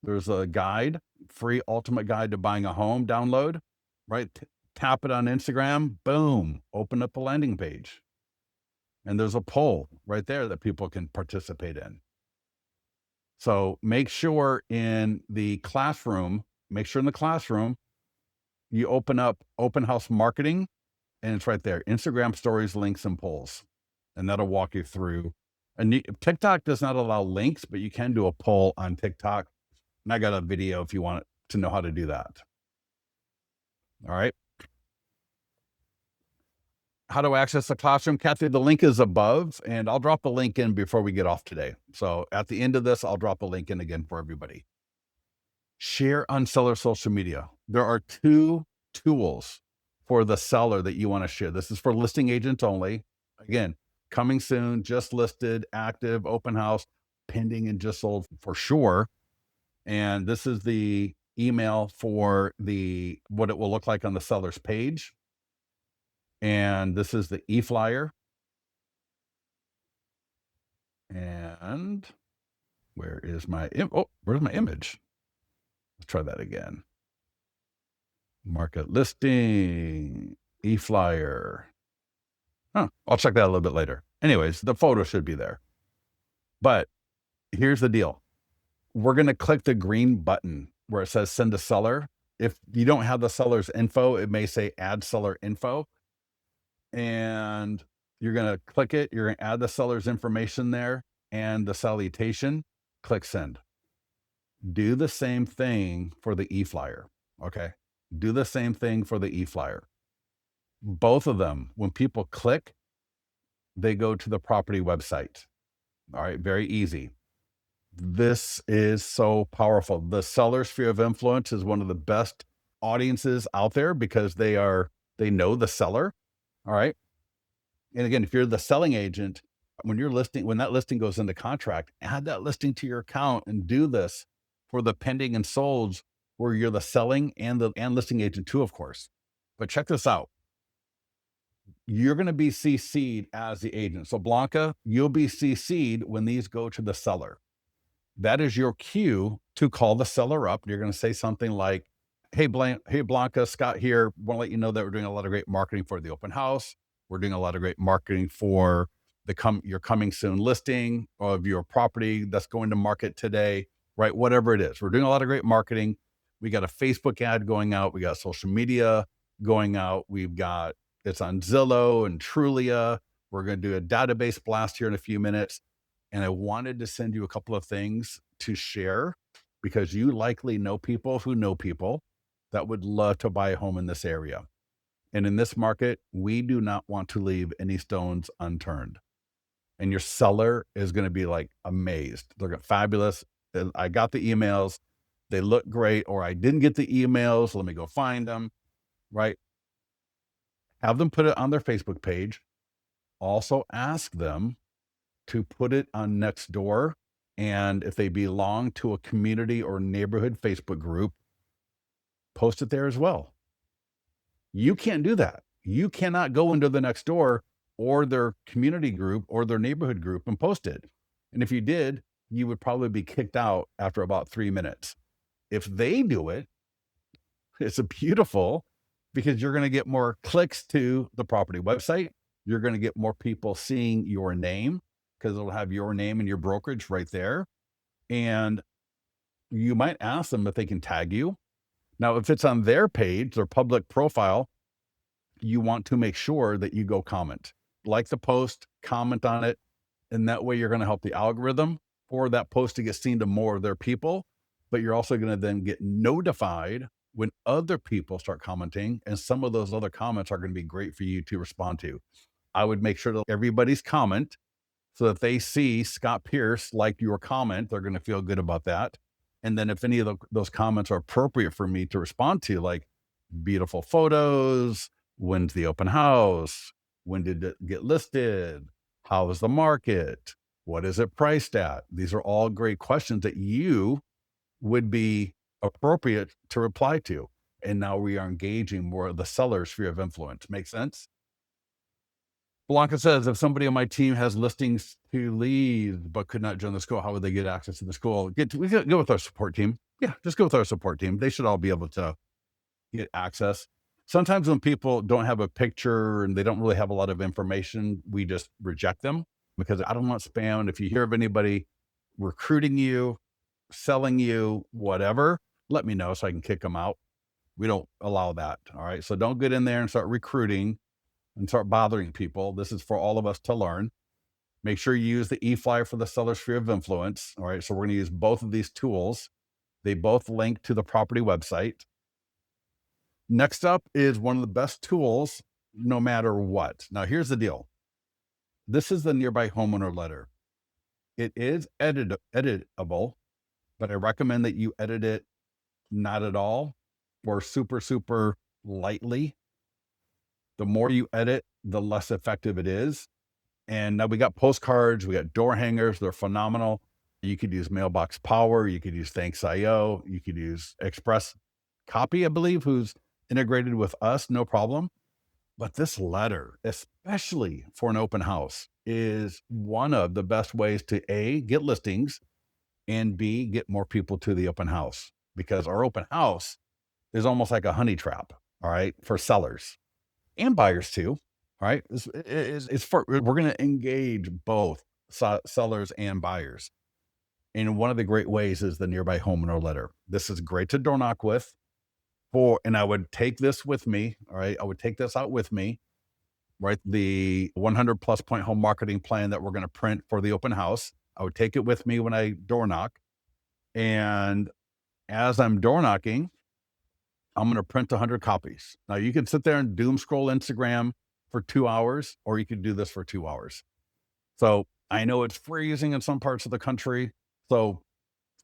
There's a guide, free ultimate guide to buying a home download, right? Tap it on Instagram, boom, open up a landing page. And there's a poll right there that people can participate in. So make sure in the classroom, you open up open house marketing, and it's right there. Instagram stories, links, and polls. And that'll walk you through. And TikTok does not allow links, but you can do a poll on TikTok. And I got a video if you want to know how to do that. All right. How to access the classroom, Kathy, the link is above, and I'll drop the link in before we get off today. So at the end of this, I'll drop a link in again for everybody. Share on seller social media. There are 2 tools for the seller that you want to share. This is for listing agents only. Again, coming soon, just listed, active, open house, pending, and just sold for sure. And this is the email for what it will look like on the seller's page. And this is the e-flyer. And where's my image? Let's try that again. Market listing, e-flyer. I'll check that a little bit later. Anyways, the photo should be there. But here's the deal. We're going to click the green button where it says send a seller. If you don't have the seller's info, it may say add seller info. And you're going to click it. You're going to add the seller's information there and the salutation. Click send. Do the same thing for the e-flyer. Okay. Do the same thing for the e-flyer. Both of them, when people click, they go to the property website. All right. Very easy. This is so powerful. The seller sphere of influence is one of the best audiences out there because they know the seller. All right. And again, if you're the selling agent, when that listing goes into contract, add that listing to your account and do this for the pending and solds where you're the selling and listing agent too, of course. But check this out. You're going to be CC'd as the agent. So Blanca, you'll be CC'd when these go to the seller. That is your cue to call the seller up. You're going to say something like, hey, Blanca, Scott here. Want to let you know that we're doing a lot of great marketing for the open house. We're doing a lot of great marketing for your coming soon listing of your property that's going to market today, right? Whatever it is. We're doing a lot of great marketing. We got a Facebook ad going out. We got social media going out. It's on Zillow and Trulia. We're going to do a database blast here in a few minutes. And I wanted to send you a couple of things to share because you likely know people who know people that would love to buy a home in this area. And in this market, we do not want to leave any stones unturned. And your seller is going to be like amazed. They're fabulous. I got the emails. They look great. Or I didn't get the emails. Let me go find them. Right. Have them put it on their Facebook page. Also ask them to put it on Nextdoor. And if they belong to a community or neighborhood Facebook group, post it there as well. You can't do that. You cannot go into the Nextdoor or their community group or their neighborhood group and post it. And if you did, you would probably be kicked out after about 3 minutes. If they do it, it's beautiful because you're going to get more clicks to the property website. You're going to get more people seeing your name because it'll have your name and your brokerage right there. And you might ask them if they can tag you. Now, if it's on their page, their public profile, you want to make sure that you go comment, like the post, comment on it. And that way you're going to help the algorithm for that post to get seen to more of their people. But you're also going to then get notified when other people start commenting, and some of those other comments are going to be great for you to respond to. I would make sure that everybody's comment so that they see Scott Pierce liked your comment, they're going to feel good about that. And then if any of those comments are appropriate for me to respond to, like beautiful photos, when's the open house, when did it get listed, how is the market, what is it priced at? These are all great questions that you would be appropriate to reply to. And now we are engaging more of the seller's sphere of influence. Make sense? Blanca says, if somebody on my team has listings to leave but could not join the school, how would they get access to the school? Go with our support team. Yeah, just go with our support team. They should all be able to get access. Sometimes when people don't have a picture and they don't really have a lot of information, we just reject them because I don't want spam. And if you hear of anybody recruiting you, selling you, whatever, let me know so I can kick them out. We don't allow that. All right. So don't get in there and start recruiting and start bothering people. This is for all of us to learn. Make sure you use the e-flyer for the seller sphere of influence. All right. So we're going to use both of these tools. They both link to the property website. Next up is one of the best tools, no matter what. Now, here's the deal. This is the nearby homeowner letter. It is editable, but I recommend that you edit it not at all or super, super lightly. The more you edit, the less effective it is. And now we got postcards, we got door hangers, they're phenomenal. You could use Mailbox Power, you could use Thanks.io, you could use Express Copy, I believe, who's integrated with us, no problem. But this letter, especially for an open house, is one of the best ways to A, get listings, and B, get more people to the open house because our open house is almost like a honey trap, all right, for sellers and buyers too. All right. It's for, we're going to engage both sellers and buyers. And one of the great ways is the nearby homeowner letter. This is great to door knock with and I would take this with me. All right. I would take this out with me, right? The 100 plus point home marketing plan that we're going to print for the open house. I would take it with me when I door knock. And as I'm door knocking, I'm going to print 100 copies. Now you can sit there and doom scroll Instagram for 2 hours, or you could do this for 2 hours. So I know it's freezing in some parts of the country. So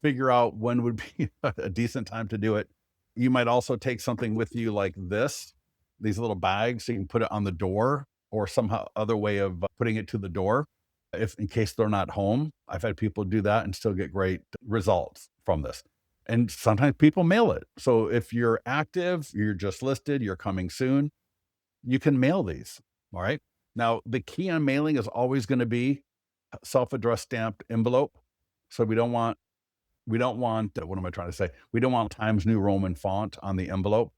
figure out when would be a decent time to do it. You might also take something with you like this, these little bags, so you can put it on the door or somehow other way of putting it to the door. If in case they're not home, I've had people do that and still get great results from this. And sometimes people mail it. So if you're active, you're just listed, you're coming soon, you can mail these. All right. Now, the key on mailing is always going to be self-addressed stamped envelope. So we don't want what am I trying to say? We don't want Times New Roman font on the envelope.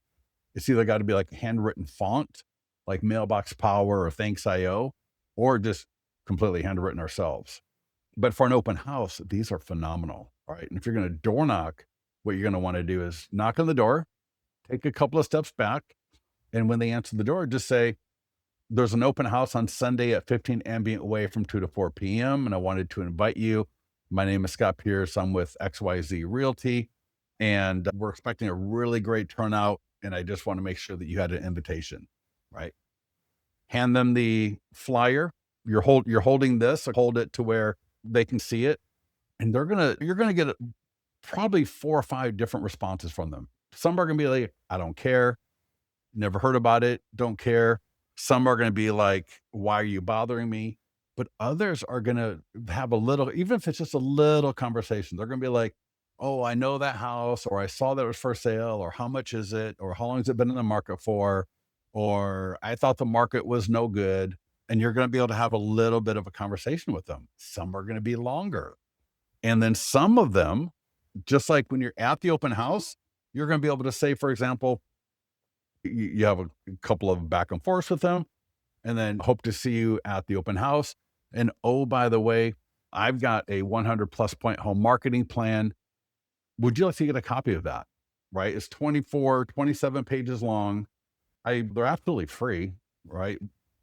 It's either got to be like handwritten font, like Mailbox Power or Thanks.io, or just completely handwritten ourselves. But for an open house, these are phenomenal. All right. And if you're going to door knock, what you're going to want to do is knock on the door, take a couple of steps back. And when they answer the door, just say, there's an open house on Sunday at 15 Ambient Way from 2 to 4 p.m. And I wanted to invite you. My name is Scott Pierce. I'm with XYZ Realty. And we're expecting a really great turnout. And I just want to make sure that you had an invitation, right? Hand them the flyer. You're holding this, so hold it to where they can see it. And you're gonna get probably 4 or 5 different responses from them. Some are gonna be like, I don't care, never heard about it, don't care. Some are gonna be like, why are you bothering me? But others are gonna have a little, even if it's just a little conversation, they're gonna be like, oh, I know that house, or I saw that it was for sale, or how much is it, or how long has it been in the market for, or I thought the market was no good. And you're gonna be able to have a little bit of a conversation with them. Some are gonna be longer. And then some of them, just like when you're at the open house, you're going to be able to say, for example, you have a couple of back and forths with them, and then hope to see you at the open house. And oh, by the way, I've got a 100 plus point home marketing plan. Would you like to get a copy of that? Right? It's 27 pages long. They're absolutely free, right?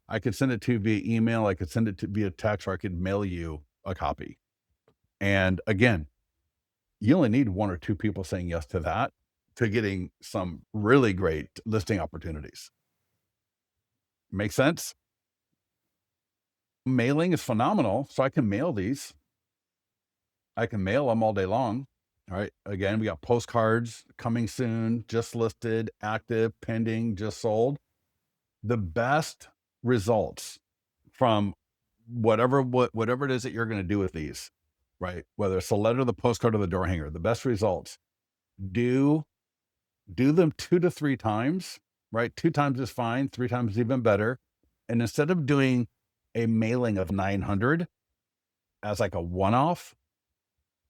I could send it to you via email. I could send it to via text, or I could mail you a copy. And again, you only need 1 or 2 people saying yes to that to getting some really great listing opportunities. Make sense? Mailing is phenomenal. So I can mail these. I can mail them all day long. All right. Again, we got postcards coming soon, just listed, active, pending, just sold. The best results from whatever it is that you're going to do with these, right? Whether it's the letter, the postcard, or the door hanger, the best results, do do them 2 to 3 times, right? 2 times is fine, 3 times is even better. And instead of doing a mailing of 900 as like a one-off,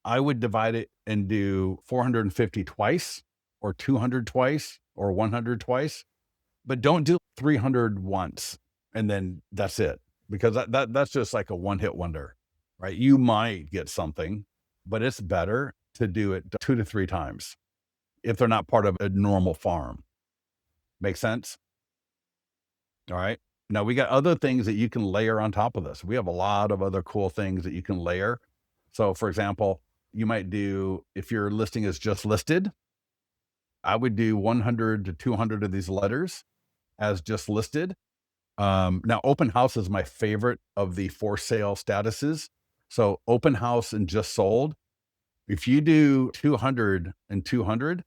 I would divide it and do 450 twice, or 200 twice, or 100 twice, but don't do 300 once and then that's it, because that's just like a one-hit wonder, right? You might get something, but it's better to do it 2 to 3 times if they're not part of a normal farm. Make sense? All right. Now we got other things that you can layer on top of this. We have a lot of other cool things that you can layer. So, for example, you might do, if your listing is just listed, I would do 100 to 200 of these letters as just listed. Now, open house is my favorite of the for sale statuses. So, open house and just sold. If you do 200 and 200,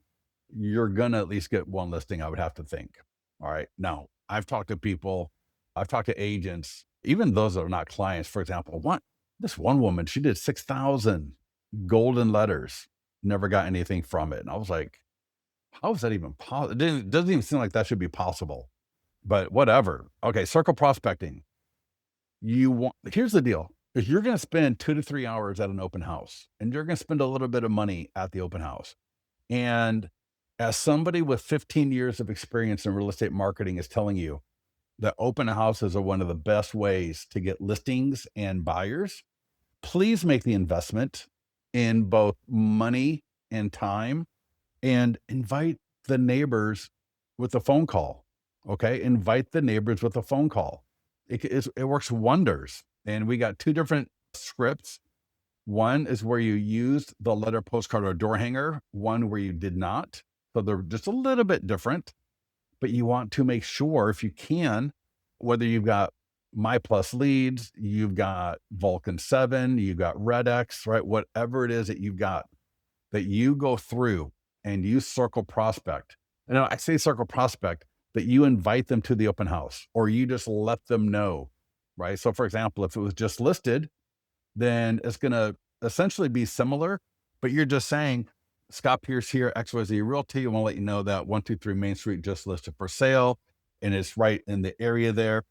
you're gonna at least get one listing, I would have to think. All right. Now, I've talked to people, I've talked to agents, even those that are not clients. For example, this one woman, she did 6,000 golden letters, never got anything from it. And I was like, how is that even possible? It doesn't even seem like that should be possible, but whatever. Okay. Circle prospecting. Here's the deal. If you're going to spend 2 to 3 hours at an open house and you're going to spend a little bit of money at the open house, and as somebody with 15 years of experience in real estate marketing is telling you that open houses are one of the best ways to get listings and buyers, please make the investment in both money and time, and invite the neighbors with a phone call. Okay. Invite the neighbors with a phone call. It works wonders. And we got two different scripts. One is where you used the letter, postcard, or door hanger, one where you did not. So they're just a little bit different, but you want to make sure, if you can, whether you've got My Plus Leads, you've got Vulcan 7, you've got Red X, right? Whatever it is that you've got, that you go through and you circle prospect. And I say circle prospect, that you invite them to the open house, or you just let them know, right? So, for example, if it was just listed, then it's going to essentially be similar, but you're just saying, Scott Pierce here, XYZ Realty. I want to let you know that 123 Main Street just listed for sale, and it's right in the area there.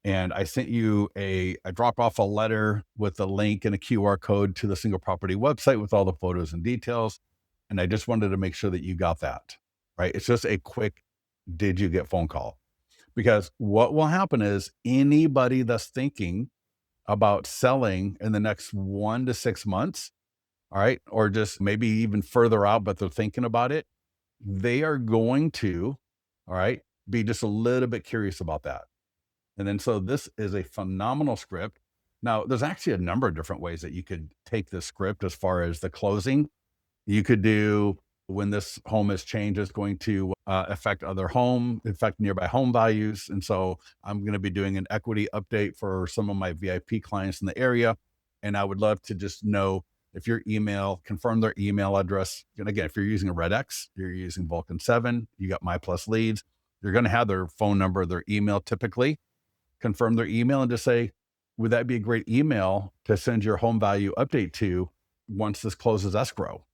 And I sent you I dropped off a letter with a link and a QR code to the single property website with all the photos and details. And I just wanted to make sure that you got that, right? It's just a quick, did you get phone call? Because what will happen is, anybody that's thinking about selling in the next 1 to 6 months, all right, or just maybe even further out, but they're thinking about it, they are going to, all right, be just a little bit curious about that. And then, so this is a phenomenal script. Now, there's actually a number of different ways that you could take this script as far as the closing. You could do, when this home is changed, it's going to affect nearby home values. And so I'm going to be doing an equity update for some of my VIP clients in the area. And I would love to just know if confirm their email address. And again, if you're using a Red X, you're using Vulcan 7, you got My Plus Leads, you're going to have their phone number, their email typically. Confirm their email and just say, would that be a great email to send your home value update to once this closes escrow?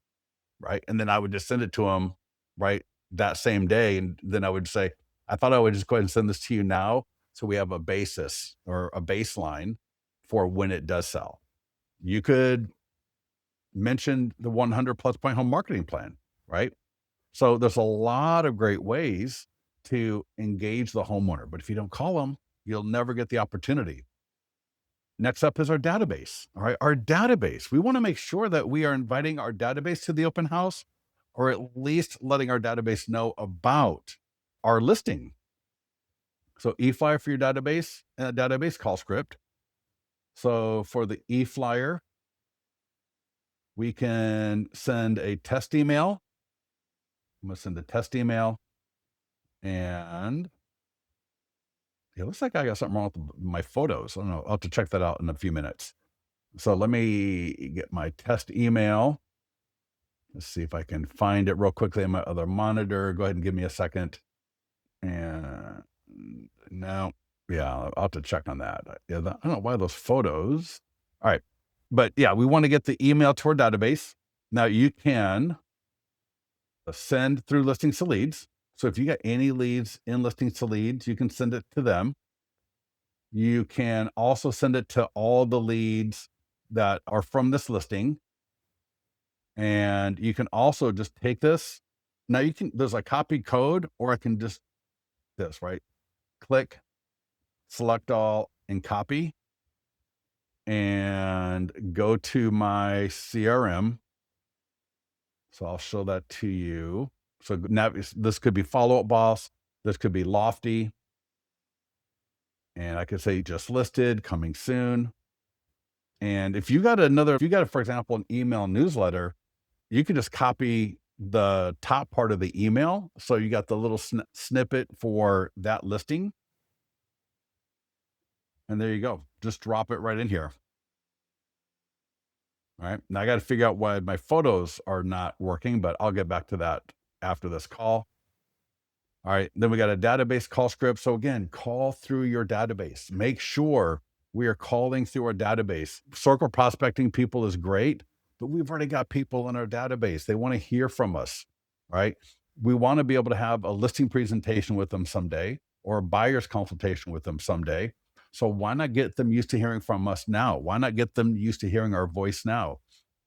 Right. And then I would just send it to them right that same day. And then I would say, I thought I would just go ahead and send this to you now, so we have a basis or a baseline for when it does sell. You could mention the 100 plus point home marketing plan, right? So there's a lot of great ways to engage the homeowner, but if you don't call them, you'll never get the opportunity. Next up is our database. All right. Our database. We want to make sure that we are inviting our database to the open house, or at least letting our database know about our listing. So e-flyer for your database, and a database call script. So for the e-flyer, we can send a test email. I'm going to send a test email. And it looks like I got something wrong with my photos. I don't know. I'll have to check that out in a few minutes. So let me get my test email. Let's see if I can find it real quickly on my other monitor. Go ahead and give me a second. And no, yeah, I'll have to check on that. Yeah, I don't know why those photos. All right. But yeah, we want to get the email to our database. Now you can send through listings to leads. So if you got any leads in listings to leads, you can send it to them. You can also send it to all the leads that are from this listing. And you can also just take this. Now you can, there's a copy code, or I can just this, right? Click, select all, and copy, and go to my CRM. So I'll show that to you. So now this could be Follow Up Boss. This could be Lofty. And I could say just listed, coming soon. And if you got, for example, an email newsletter, you can just copy the top part of the email. So you got the little snippet for that listing. And there you go. Just drop it right in here. All right. Now I got to figure out why my photos are not working, but I'll get back to that after this call. All right. Then we got a database call script. So again, call through your database. Make sure we are calling through our database. Circle prospecting people is great, but we've already got people in our database. They want to hear from us, right? We want to be able to have a listing presentation with them someday, or a buyer's consultation with them someday. So why not get them used to hearing from us now? Why not get them used to hearing our voice now?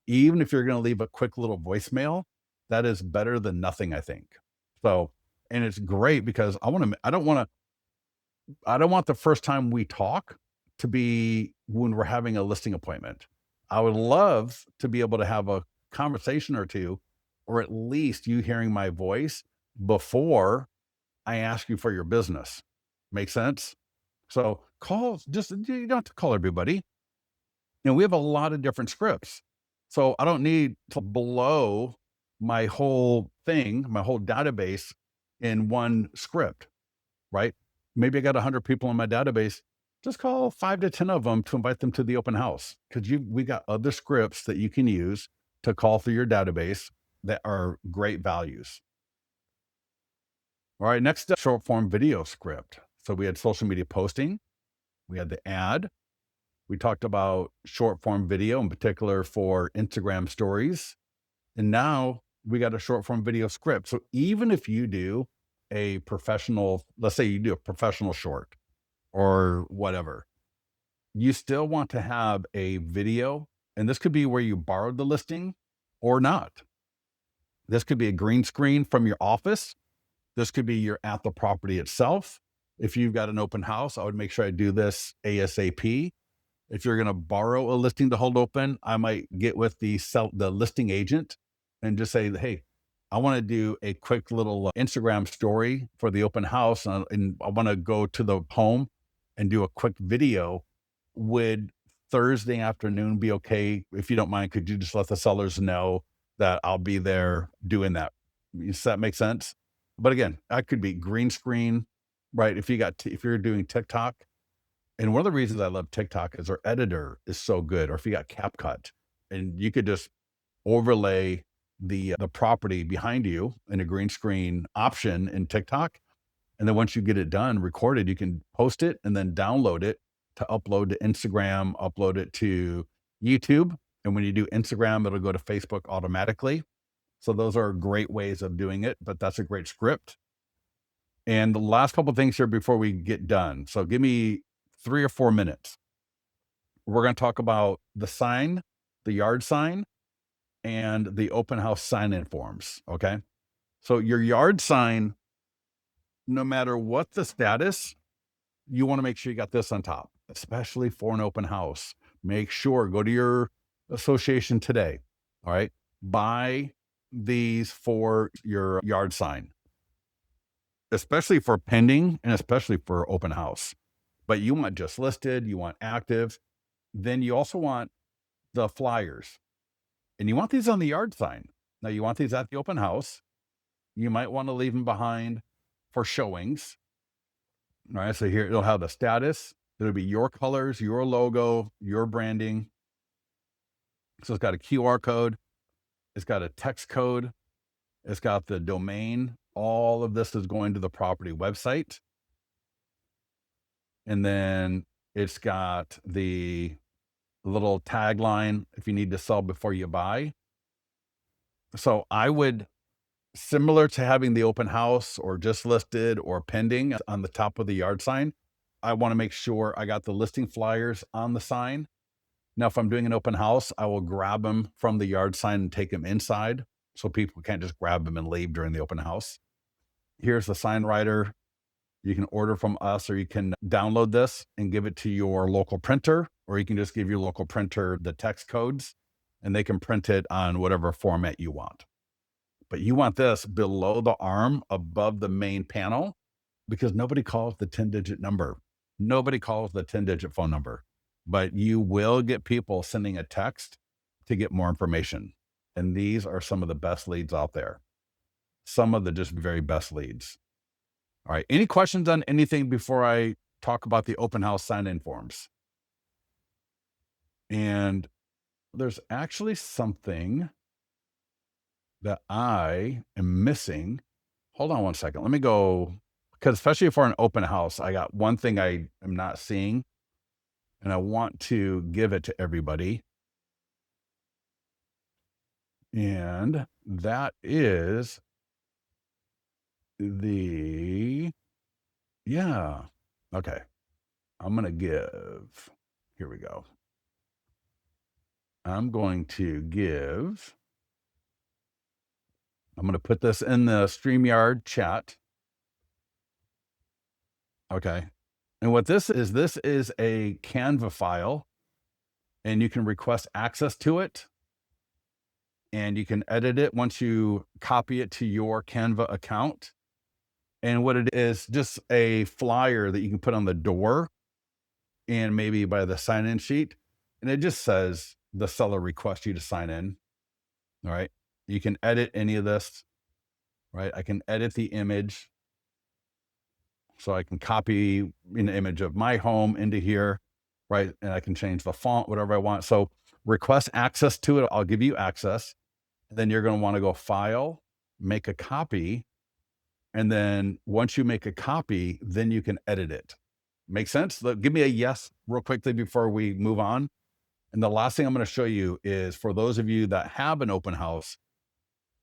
Even if you're going to leave a quick little voicemail, that is better than nothing, I think. So, and it's great because I don't want the first time we talk to be when we're having a listing appointment. I would love to be able to have a conversation or two, or at least you hearing my voice before I ask you for your business. Make sense? So calls, just, you don't have to call everybody. We have a lot of different scripts. So I don't need to blow my whole thing, my whole database in one script, right? Maybe I got 100 people in my database. Just call 5 to 10 of them to invite them to the open house, because we got other scripts that you can use to call through your database that are great values. All right, next up, short form video script. So we had social media posting, we had the ad, we talked about short form video in particular for Instagram stories. And now we got a short form video script. So even if you do a professional, let's say you do a professional short or whatever, you still want to have a video. And this could be where you borrowed the listing or not. This could be a green screen from your office. This could be you're at the property itself. If you've got an open house, I would make sure I do this ASAP. If you're going to borrow a listing to hold open, I might get with the listing agent and just say, hey, I want to do a quick little Instagram story for the open house, and I want to go to the home and do a quick video. Would Thursday afternoon be okay? If you don't mind, could you just let the sellers know that I'll be there doing that? Does that make sense? But again, that could be green screen, right? If you're doing TikTok, and one of the reasons I love TikTok is our editor is so good. Or if you got CapCut, and you could just overlay the property behind you in a green screen option in TikTok. And then once you get it done, recorded, you can post it and then download it to upload to Instagram, upload it to YouTube. And when you do Instagram, it'll go to Facebook automatically. So those are great ways of doing it, but that's a great script. And the last couple of things here before we get done. So give me 3 or 4 minutes. We're going to talk about the sign, the yard sign, and the open house sign-in forms. Okay. So your yard sign, no matter what the status, you want to make sure you got this on top, especially for an open house. Make sure, go to your association today. All right. Buy these for your yard sign, especially for pending and especially for open house. But you want just listed, you want active. Then you also want the flyers, and you want these on the yard sign. Now you want these at the open house. you might want to leave them behind for showings. All right. So here it'll have the status. It'll be your colors, your logo, your branding. So it's got a QR code. It's got a text code. It's got the domain. All of this is going to the property website. And then it's got the little tagline if you need to sell before you buy. So I would, similar to having the open house or just listed or pending on the top of the yard sign, I want to make sure I got the listing flyers on the sign. Now, if I'm doing an open house, I will grab them from the yard sign and take them inside so people can't just grab them and leave during the open house. Here's the sign writer. You can order from us, or you can download this and give it to your local printer, or you can just give your local printer the text codes and they can print it on whatever format you want. But you want this below the arm above the main panel because nobody calls the 10-digit number. Nobody calls the 10-digit phone number, but you will get people sending a text to get more information. And these are some of the best leads out there. Some of the just very best leads. All right. Any questions on anything before I talk about the open house sign-in forms? And there's actually something that I am missing. Hold on one second. Let me go, because especially for an open house, I got one thing I am not seeing, and I want to give it to everybody. And that is yeah. Okay. I'm going to give, here we go. I'm going to put this in the StreamYard chat. Okay. And what this is a Canva file, and you can request access to it, and you can edit it once you copy it to your Canva account. And what it is, just a flyer that you can put on the door and maybe by the sign-in sheet. And it just says the seller requests you to sign in. All right. You can edit any of this, right? I can edit the image. So I can copy an image of my home into here, right? And I can change the font, whatever I want. So request access to it. I'll give you access. Then you're going to want to go file, make a copy. And then once you make a copy, then you can edit it. Make sense? Give me a yes real quickly before we move on. And the last thing I'm going to show you is for those of you that have an open house,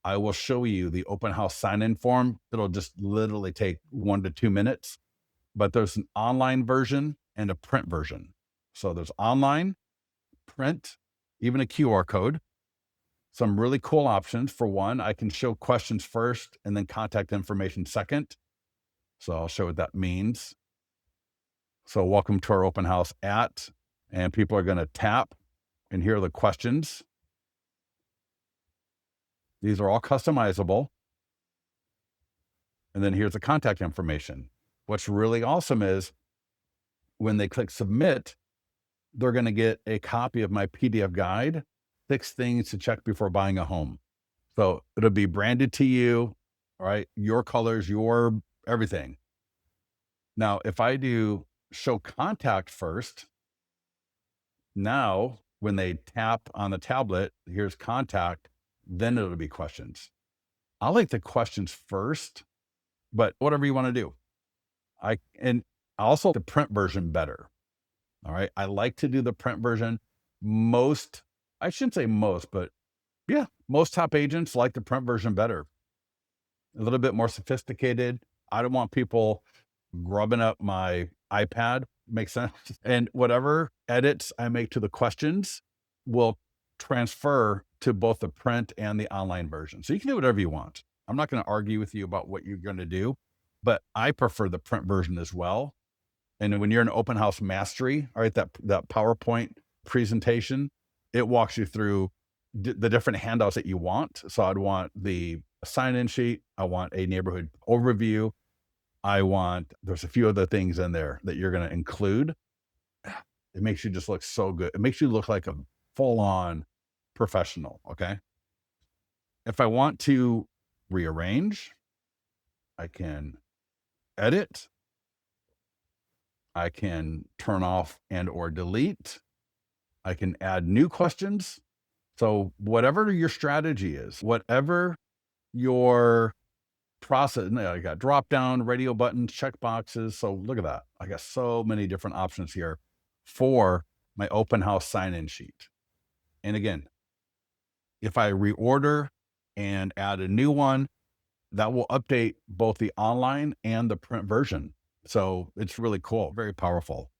I will show you the open house sign-in form. It'll just literally take 1 to 2 minutes, but there's an online version and a print version. So there's online, print, even a QR code. Some really cool options. For one, I can show questions first and then contact information second. So I'll show what that means. So welcome to our open house and people are going to tap, and here are the questions. These are all customizable. And then here's the contact information. What's really awesome is when they click submit, they're going to get a copy of my PDF guide, 6 things to check before buying a home. So it'll be branded to you, all right? Your colors, your everything. Now, if I do show contact first, now when they tap on the tablet, here's contact, then it'll be questions. I like the questions first, but whatever you want to do. And also the print version better. All right. I like to do the print version. I shouldn't say most, but yeah, most top agents like the print version better. A little bit more sophisticated. I don't want people grubbing up my iPad. Makes sense. And whatever edits I make to the questions will transfer to both the print and the online version. So you can do whatever you want. I'm not going to argue with you about what you're going to do, but I prefer the print version as well. And when you're in open house mastery, all right, that PowerPoint presentation, it walks you through the different handouts that you want. So I'd want the sign-in sheet. I want a neighborhood overview. There's a few other things in there that you're going to include. It makes you just look so good. It makes you look like a full-on professional. Okay. If I want to rearrange, I can edit, I can turn off and or delete, I can add new questions. So whatever your strategy is, whatever your process, I got drop down radio buttons, check boxes. So look at that. I got so many different options here for my open house sign in sheet. And again, if I reorder and add a new one, that will update both the online and the print version. So it's really cool, very powerful.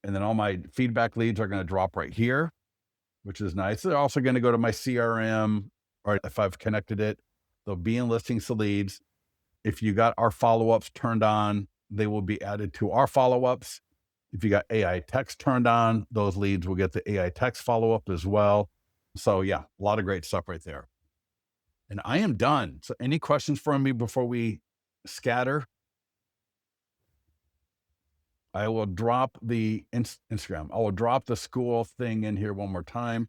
And then all my feedback leads are going to drop right here, which is nice. They're also going to go to my CRM, or if I've connected it, they'll be in listings to leads. If you got our follow-ups turned on, they will be added to our follow-ups. If you got AI text turned on, those leads will get the AI text follow-up as well. So yeah, a lot of great stuff right there. And I am done. So any questions from me before we scatter? I will drop the Instagram. I will drop the school thing in here one more time.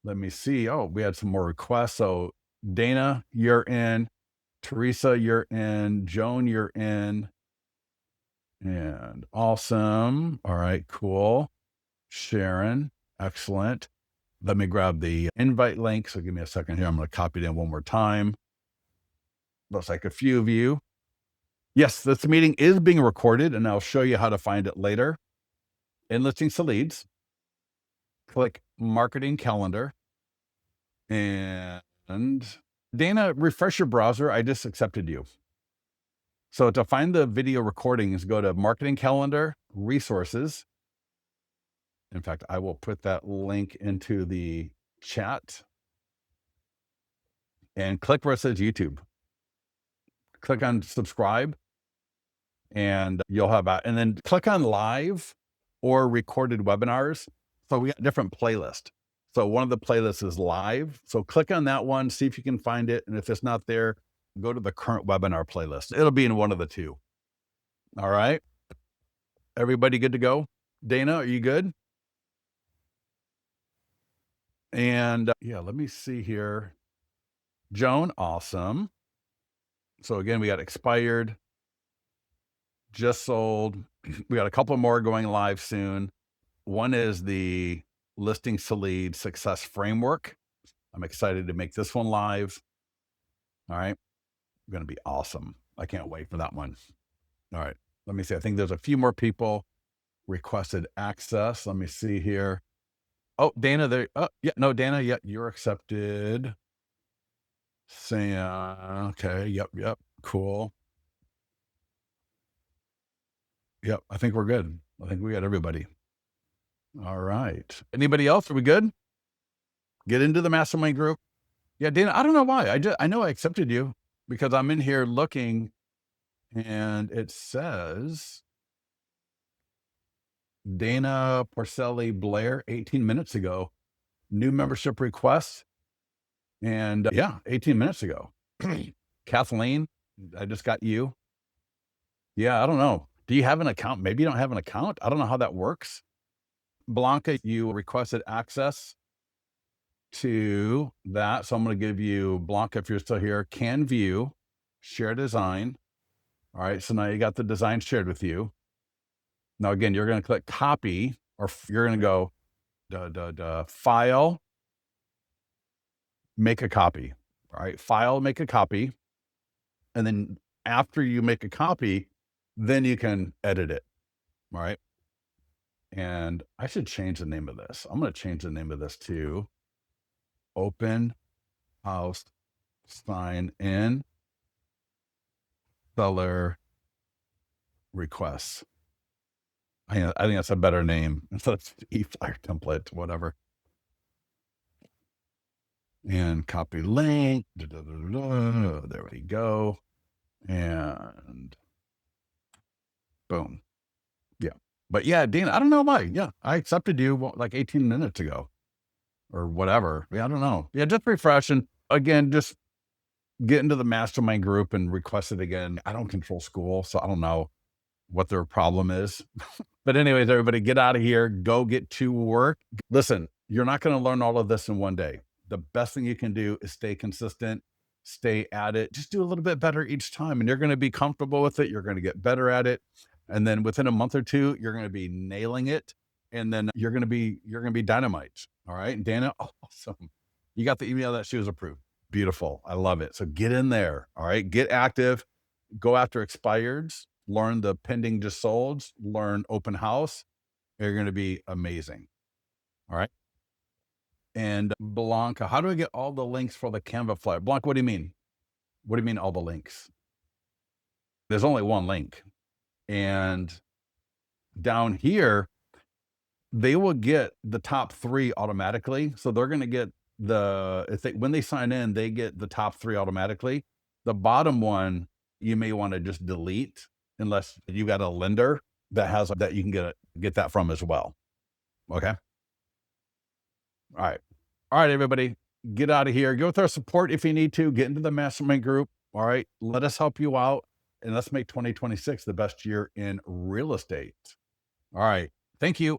Let me see. Oh, we had some more requests. So Dana, you're in. Teresa, you're in. Joan, you're in. And awesome. All right, cool. Sharon, excellent. Let me grab the invite link. So give me a second here. I'm going to copy it in one more time. Looks like a few of you. Yes, this meeting is being recorded, and I'll show you how to find it later. In Listings to Leads, click Marketing Calendar. And Dana, refresh your browser. I just accepted you. So to find the video recordings, go to Marketing Calendar, Resources. In fact, I will put that link into the chat and click where it says YouTube. Click on subscribe and you'll have and then click on live or recorded webinars. So we got different playlists. So one of the playlists is live. So click on that one, see if you can find it. And if it's not there, go to the current webinar playlist. It'll be in one of the two. All right. Everybody good to go? Dana, are you good? And yeah, let me see here. Joan, awesome. So again, we got expired, just sold. We got a couple more going live soon. One is the Listings to Lead Success Framework. I'm excited to make this one live. All right. Going to be awesome. I can't wait for that one. All right. Let me see. I think there's a few more people requested access. Let me see here. Oh, Dana, there. Oh, yeah. No, Dana, yeah, you're accepted. Say, okay. Yep. Cool. Yep. I think we're good. I think we got everybody. All right. Anybody else? Are we good? Get into the mastermind group. Yeah, Dana, I don't know why. I know I accepted you because I'm in here looking and it says Dana Porcelli Blair 18 minutes ago, new membership request. And yeah, 18 minutes ago. Kathleen, I just got you. Yeah, I don't know. Do you have an account? Maybe you don't have an account. I don't know how that works. Blanca, you requested access to that. So I'm going to give you, Blanca, if you're still here, can view, share design. All right. So now you got the design shared with you. Now, again, you're going to click copy, or you're going to go file, make a copy. All right. File, make a copy. And then after you make a copy, then you can edit it. All right. And I should change the name of this. I'm going to change the name of this to Open House Sign In Seller Requests. I think that's a better name. So it's e-flyer template, whatever. And copy link. There we go. And boom. Yeah. But yeah, Dean, I don't know why. Yeah, I accepted you like 18 minutes ago or whatever. Yeah, I don't know. Yeah, just refresh. And again, just get into the mastermind group and request it again. I don't control school, so I don't know what their problem is. But anyways, everybody get out of here, go get to work. Listen, you're not going to learn all of this in one day. The best thing you can do is stay consistent, stay at it, just do a little bit better each time, and you're going to be comfortable with it. You're going to get better at it. And then within a month or two, you're going to be nailing it. And then you're going to be dynamite. All right. And Dana, awesome. You got the email that she was approved. Beautiful. I love it. So get in there. All right. Get active. Go after expireds. Learn the pending just solds. Learn open house. You're going to be amazing. All right. And Blanca, how do I get all the links for the Canva flyer? Blanca, what do you mean? What do you mean all the links? There's only one link. And down here, they will get the top 3 automatically. So they're going to get when they sign in, they get the top 3 automatically. The bottom one, you may want to just delete unless you got a lender that has that you can get that from as well. Okay. All right. All right, everybody, get out of here. Go with our support if you need to. Get into the mastermind group. All right. Let us help you out. And let's make 2026 the best year in real estate. All right. Thank you.